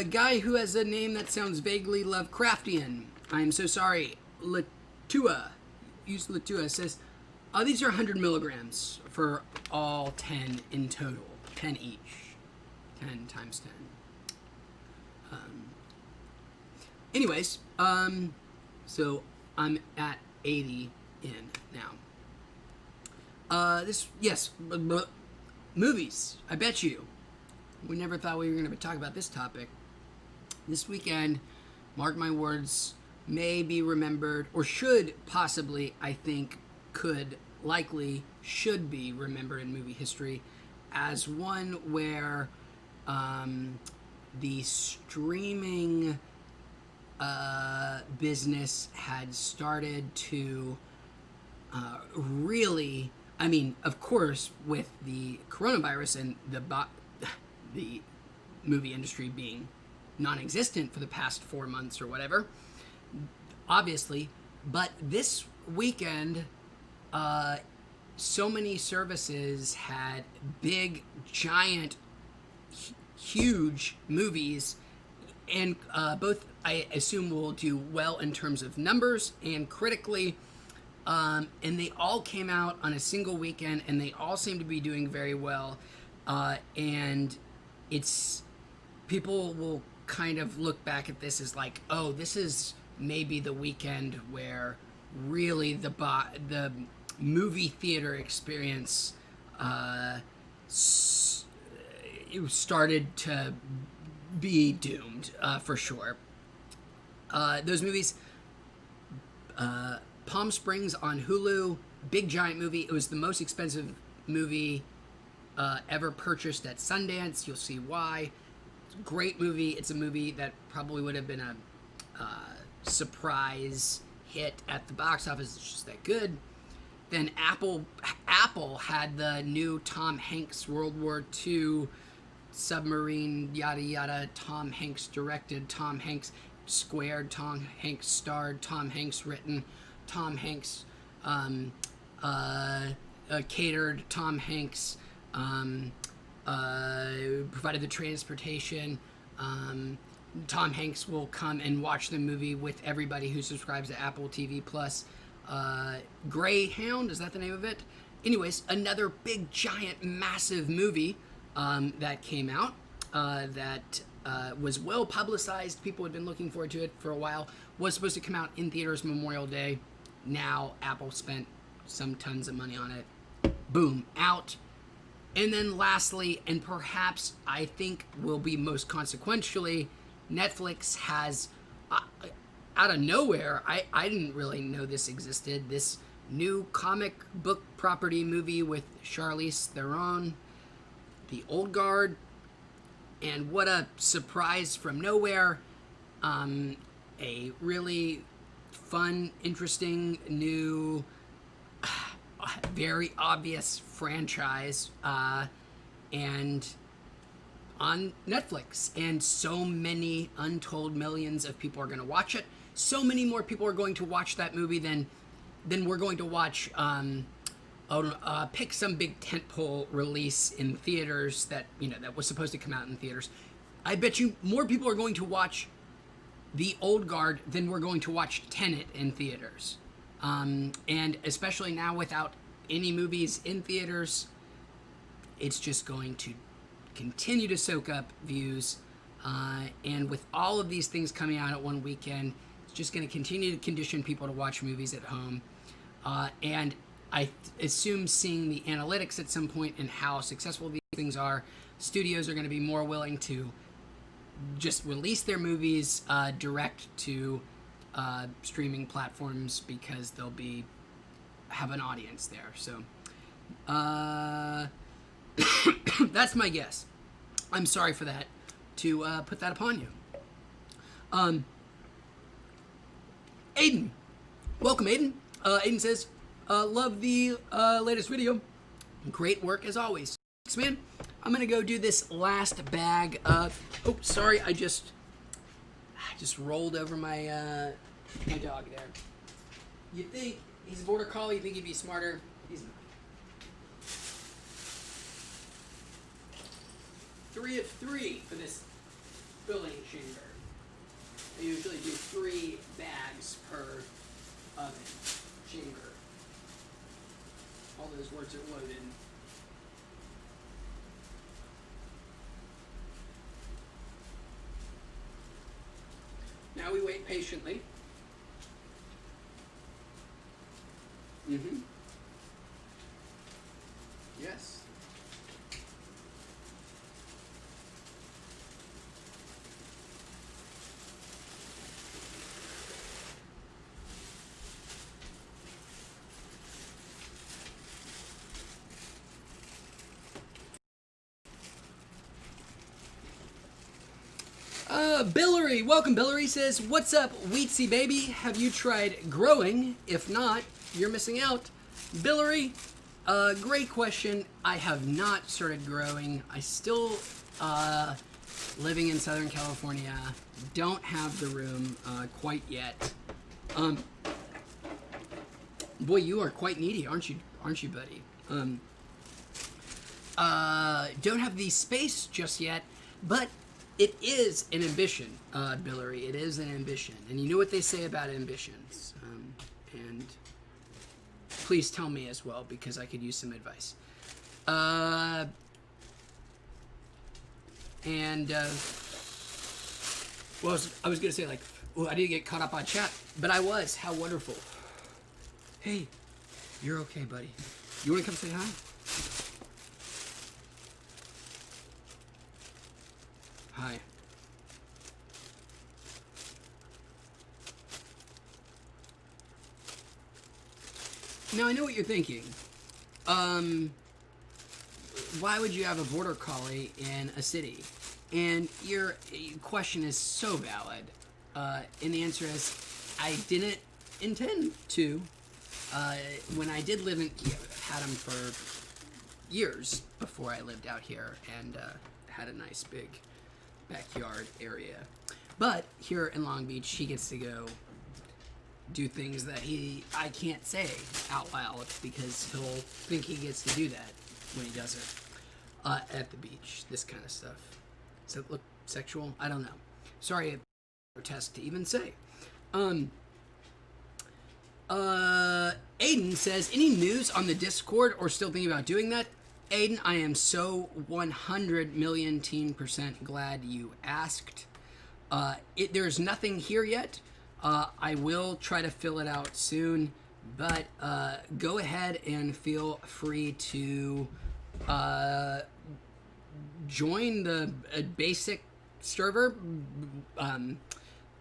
guy who has a name that sounds vaguely Lovecraftian, I'm so sorry, Latua, use Latua, says, these are 100 milligrams for all 10 in total. 10 each. 10 times 10. Anyways, so I'm at 80 in now. Movies, I bet you. We never thought we were going to talk about this topic. This weekend, mark my words, may be remembered, or should possibly, I think, should be remembered in movie history as one where the streaming business had started to really, I mean, of course, with the coronavirus and the movie industry being non-existent for the past 4 months or whatever, obviously, but this weekend, so many services had big, giant, huge movies, and both I assume will do well in terms of numbers and critically. And they all came out on a single weekend, and they all seem to be doing very well. And it's people will kind of look back at this as like, oh, this is maybe the weekend where really the movie theater experience it started to be doomed for sure. Those movies, Palm Springs on Hulu, big giant movie. It was the most expensive movie ever purchased at Sundance. You'll see why. Great movie. It's a movie that probably would have been a surprise hit at the box office. It's just that good. Then Apple had the new Tom Hanks World War II submarine yada yada. Tom Hanks directed, Tom Hanks squared, Tom Hanks starred, Tom Hanks written, Tom Hanks catered, Tom Hanks provided the transportation. Tom Hanks will come and watch the movie with everybody who subscribes to Apple TV Plus. Greyhound, is that the name of it? Anyways, another big, giant, massive movie that came out that was well publicized. People had been looking forward to it for a while. Was supposed to come out in theaters Memorial Day. Now Apple spent some tons of money on it. Boom, out. And then lastly, and perhaps I think will be most consequentially, Netflix has, out of nowhere, I didn't really know this existed, this new comic book property movie with Charlize Theron, The Old Guard, and what a surprise from nowhere, a really fun, interesting, new, very obvious franchise, and on Netflix, and so many untold millions of people are going to watch it. So many more people are going to watch that movie than we're going to watch. Pick some big tentpole release in theaters that that was supposed to come out in theaters. I bet you more people are going to watch The Old Guard than we're going to watch Tenet in theaters. And especially now without any movies in theaters, it's just going to continue to soak up views. And with all of these things coming out at one weekend, it's just going to continue to condition people to watch movies at home. And I assume seeing the analytics at some point and how successful these things are, studios are going to be more willing to just release their movies direct to streaming platforms because they'll have an audience there. So that's my guess. I'm sorry for that, to put that upon you. Aiden, welcome, Aiden. Aiden says, love the latest video. Great work as always. Thanks, man. I'm gonna go do this last bag of. Oh, sorry, I just rolled over my my dog there. You think he's a border collie? You think he'd be smarter? He's not. 3 of 3 for this filling chamber. I usually do 3 bags per oven chamber. All those words are loaded. Now we wait patiently. Yes. Billary, welcome. Billary says, what's up, Wheatsy baby? Have you tried growing? If not, you're missing out. Billary, great question. I have not started growing. I still, living in Southern California, don't have the room quite yet. Boy, you are quite needy, aren't you, buddy? Don't have the space just yet. But it is an ambition, Billary. It is an ambition. And you know what they say about ambitions. And please tell me as well, because I could use some advice. Well, I was going to say, like, oh, I didn't get caught up on chat, but I was. How wonderful. Hey, you're okay, buddy. You want to come say hi? Hi. Now, I know what you're thinking. Why would you have a border collie in a city? And your question is so valid. And the answer is, I didn't intend to. When I did live in, had him for years before I lived out here, and had a nice big backyard area. But here in Long Beach, he gets to go do things that I can't say out loud, because he'll think he gets to do that when he does it at the beach. This kind of stuff. Does it look sexual? I don't know. Sorry, I protest to even say. Aiden says, any news on the Discord, or still thinking about doing that? Aiden, I am so 100 million % glad you asked. There's nothing here yet. I will try to fill it out soon, but go ahead and feel free to join the basic server,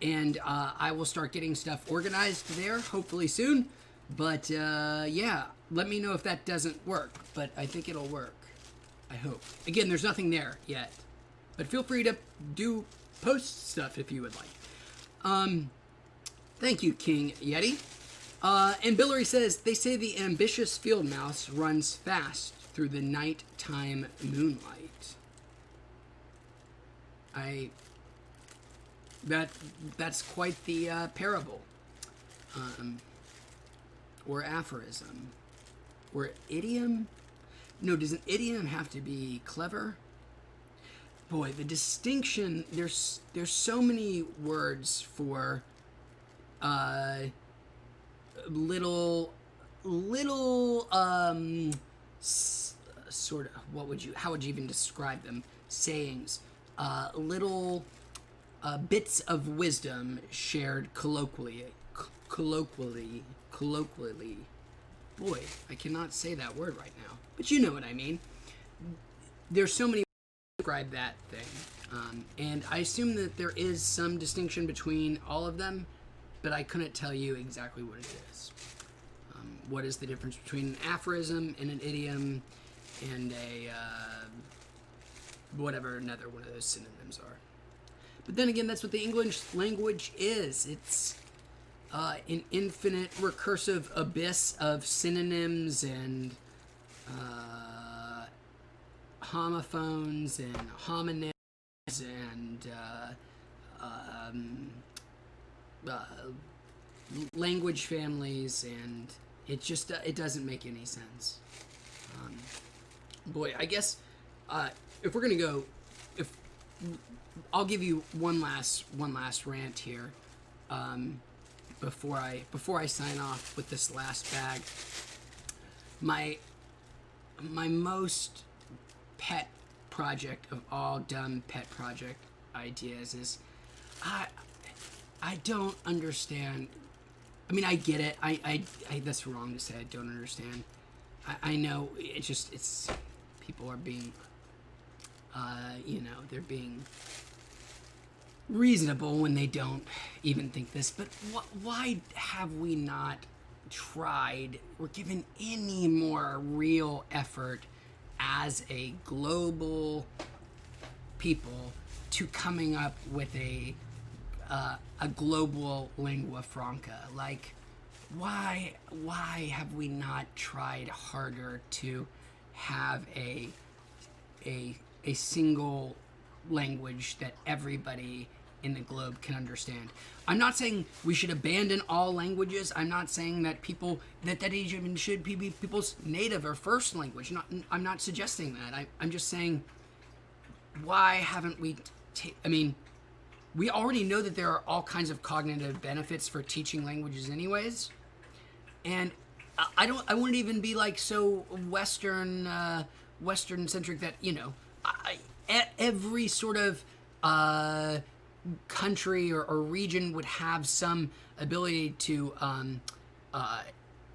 and I will start getting stuff organized there hopefully soon. But yeah, let me know if that doesn't work, but I think it'll work. I hope. Again, there's nothing there yet, but feel free to post stuff if you would like. Thank you, King Yeti. And Billary says, they say the ambitious field mouse runs fast through the nighttime moonlight. That's quite the parable. Or aphorism. Or idiom. No, does an idiom have to be clever? Boy, the distinction, there's so many words for little sort of, how would you even describe them? Sayings, little bits of wisdom shared colloquially. Boy, I cannot say that word right now, but you know what I mean. There's so many ways to describe that thing, and I assume that there is some distinction between all of them, but I couldn't tell you exactly what it is. What is the difference between an aphorism and an idiom and a whatever another one of those synonyms are? But then again, that's what the English language is. It's an infinite recursive abyss of synonyms and homophones and homonyms and language families, and it just it doesn't make any sense. Boy, I guess if we're gonna go, if I'll give you one last rant here before I sign off with this last bag. My most pet project of all dumb pet project ideas is I don't understand. I mean, I get it. I that's wrong to say I don't understand. I know it's people are being they're being reasonable when they don't even think this, but why have we not tried or given any more real effort as a global people to coming up with a global lingua franca? Like, why have we not tried harder to have a single language that everybody in the globe can understand? I'm not saying we should abandon all languages. I'm not saying that that even should be people's native or first language. I'm not suggesting that. I'm just saying why haven't we? I mean, we already know that there are all kinds of cognitive benefits for teaching languages, anyways. And I don't. I wouldn't even be like so Western centric that every sort of country or region would have some ability to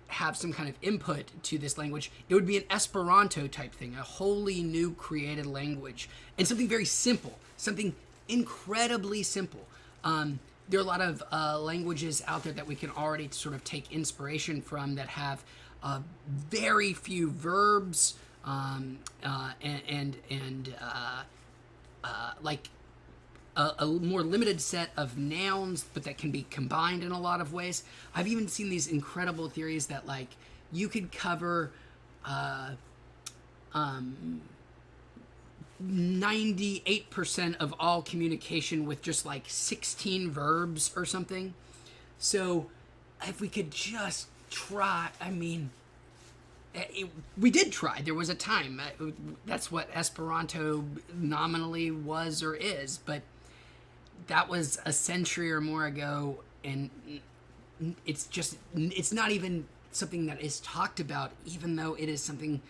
have some kind of input to this language. It would be an Esperanto type thing, a wholly new created language, and something very simple, something incredibly simple. There are a lot of languages out there that we can already sort of take inspiration from that have very few verbs and like a more limited set of nouns, but that can be combined in a lot of ways. I've even seen these incredible theories that like you could cover 98% of all communication with just like 16 verbs or something. So if we could just try, I mean, we did try. There was a time. That's what Esperanto nominally was or is, but that was a century or more ago, and it's not even something that is talked about, even though it is something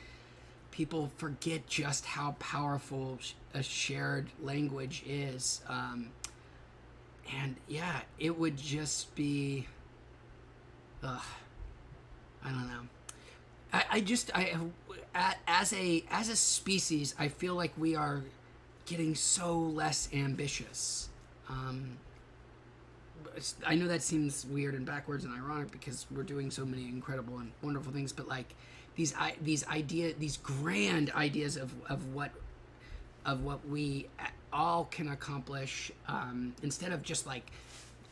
people forget just how powerful a shared language is. And yeah, it would just be, I don't know. As a species, I feel like we are getting so less ambitious. I know that seems weird and backwards and ironic because we're doing so many incredible and wonderful things, but like these grand ideas of what we all can accomplish, instead of just like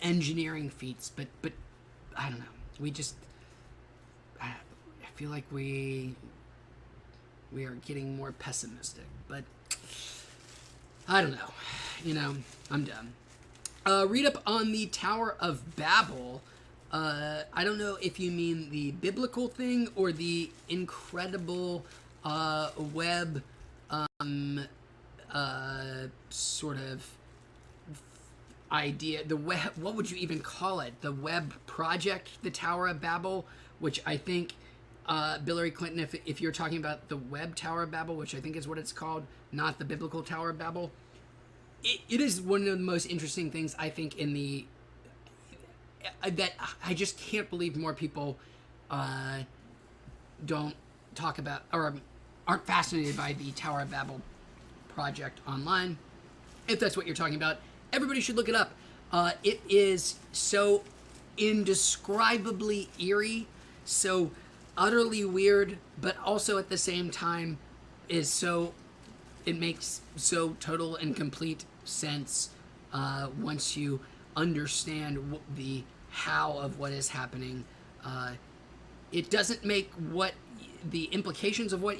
engineering feats, but I don't know. I feel like we are getting more pessimistic, but I don't know. I'm done. Read up on the Tower of Babel. I don't know if you mean the biblical thing or the incredible web sort of idea. The web, what would you even call it? The web project, the Tower of Babel, which I think Hillary Clinton, if you're talking about the web Tower of Babel, which I think is what it's called, not the biblical Tower of Babel, it is one of the most interesting things I think that I just can't believe more people don't talk about or aren't fascinated by the Tower of Babel project online. If that's what you're talking about, everybody should look it up. It is so indescribably eerie, so utterly weird, but also at the same time it makes so total and complete sense once you understand the how of what is happening. It doesn't make what the implications of what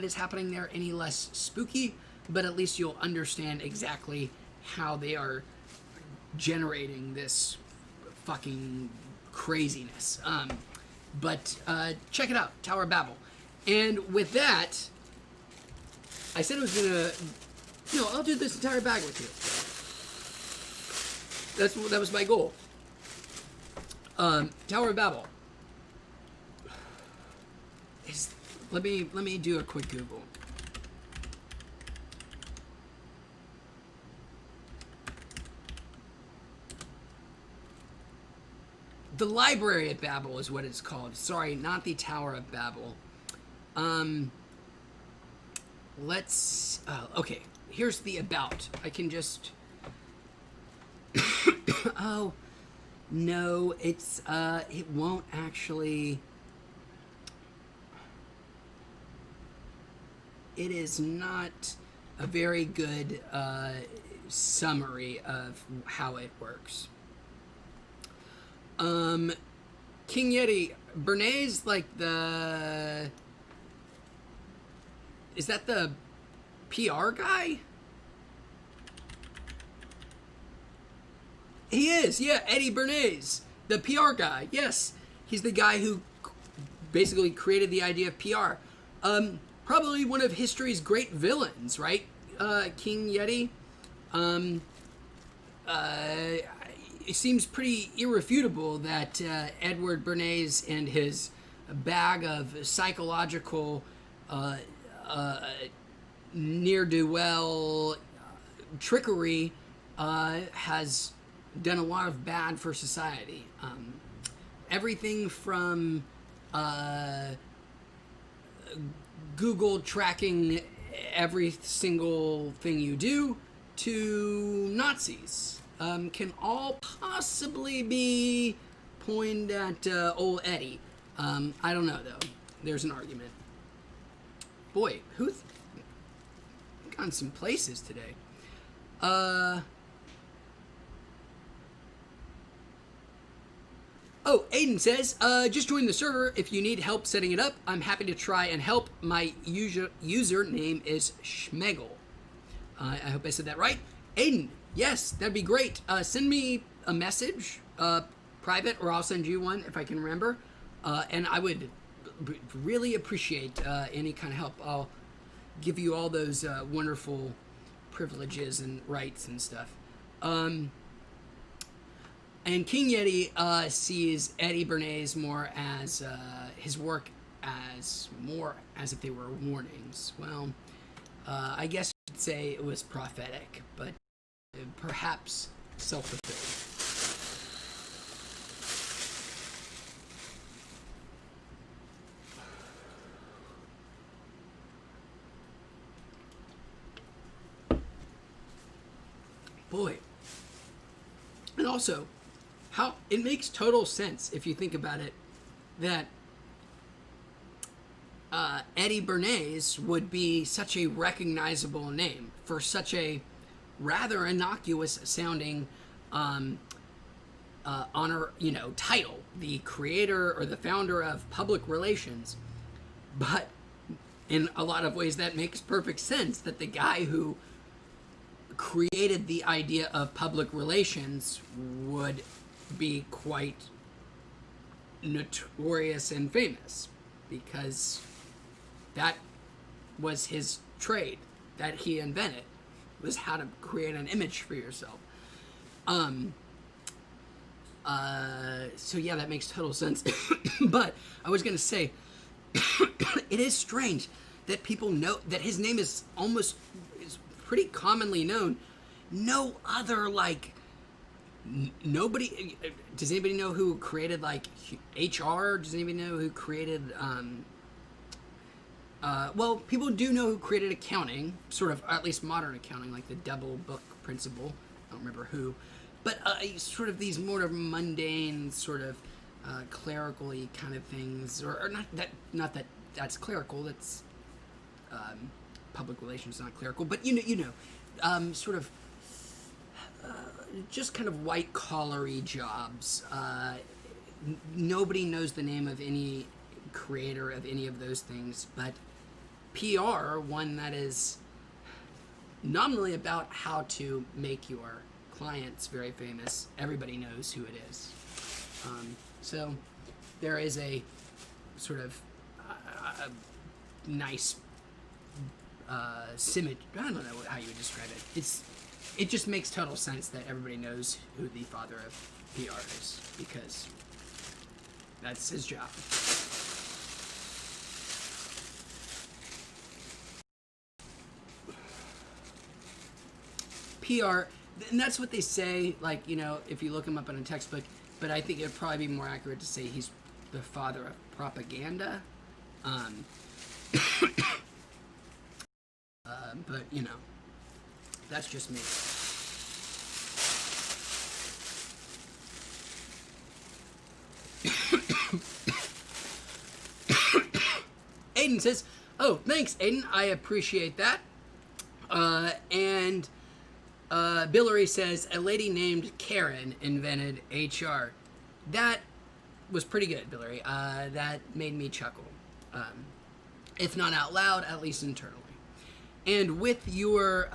is happening there any less spooky, but at least you'll understand exactly how they are generating this fucking craziness. But check it out, Tower of Babel. And with that, I said I was gonna, I'll do this entire bag with you. That was my goal. Tower of Babel. Let me do a quick Google. The Library of Babel is what it's called. Sorry, not the Tower of Babel. Okay, here's the about. I can just... Oh, no, it won't actually... It is not a very good summary of how it works. King Yeti, Bernays, like is that the PR guy? He is, yeah, Eddie Bernays, the PR guy, yes. He's the guy who basically created the idea of PR. Probably one of history's great villains, right? King Yeti. It seems pretty irrefutable that Edward Bernays and his bag of psychological ne'er-do-well trickery has done a lot of bad for society. Everything from Google tracking every single thing you do to Nazis can all possibly be pointed at old Eddie. I don't know, though. There's an argument. Boy, who's gone some places today? Oh, Aiden says, just join the server. If you need help setting it up, I'm happy to try and help. My username is Schmegel. I hope I said that right. Aiden, yes, that'd be great. Send me a message, private, or I'll send you one if I can remember. And I would really appreciate any kind of help. I'll give you all those wonderful privileges and rights and stuff. And King Yeti sees Eddie Bernays more as his work as if they were warnings. Well, I guess you could say it was prophetic, but perhaps self-fulfilling. Boy. And also, how it makes total sense if you think about it that Eddie Bernays would be such a recognizable name for such a rather innocuous sounding honor, title, the creator or the founder of public relations. But in a lot of ways that makes perfect sense that the guy who created the idea of public relations would be quite notorious and famous, because that was his trade that he invented, was how to create an image for yourself. So yeah, that makes total sense. But I was gonna say, it is strange that people know that his name is pretty commonly known. No other, nobody, does anybody know who created HR? Does anybody know who created well, people do know who created accounting, sort of, at least modern accounting, like the double book principle. I don't remember who, but sort of these more mundane, sort of clerical-y kind of things, or not that that's clerical. That's public relations, not clerical, but sort of just kind of white-collar-y jobs. Nobody knows the name of any creator of any of those things, but PR, one that is nominally about how to make your clients very famous, everybody knows who it is. So there is a sort of nice symmetry. I don't know how you would describe it. It just makes total sense that everybody knows who the father of PR is, because that's his job. PR, and that's what they say, if you look him up in a textbook, but I think it would probably be more accurate to say he's the father of propaganda. But, that's just me. Aiden says, oh, thanks, Aiden. I appreciate that. And Billary says, a lady named Karen invented HR. That was pretty good, Billary. That made me chuckle. If not out loud, at least internally. And with your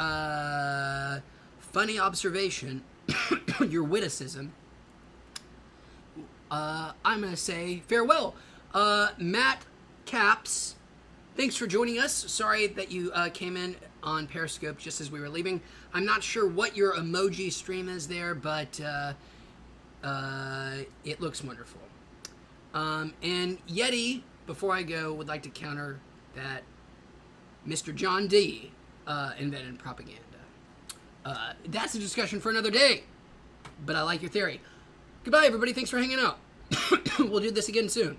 funny observation, your witticism, I'm going to say farewell. Matt Caps, thanks for joining us. Sorry that you came in on Periscope just as we were leaving. I'm not sure what your emoji stream is there, but it looks wonderful. And Yeti, before I go, would like to counter that Mr. John D. Invented propaganda. That's a discussion for another day, but I like your theory. Goodbye, everybody. Thanks for hanging out. We'll do this again soon.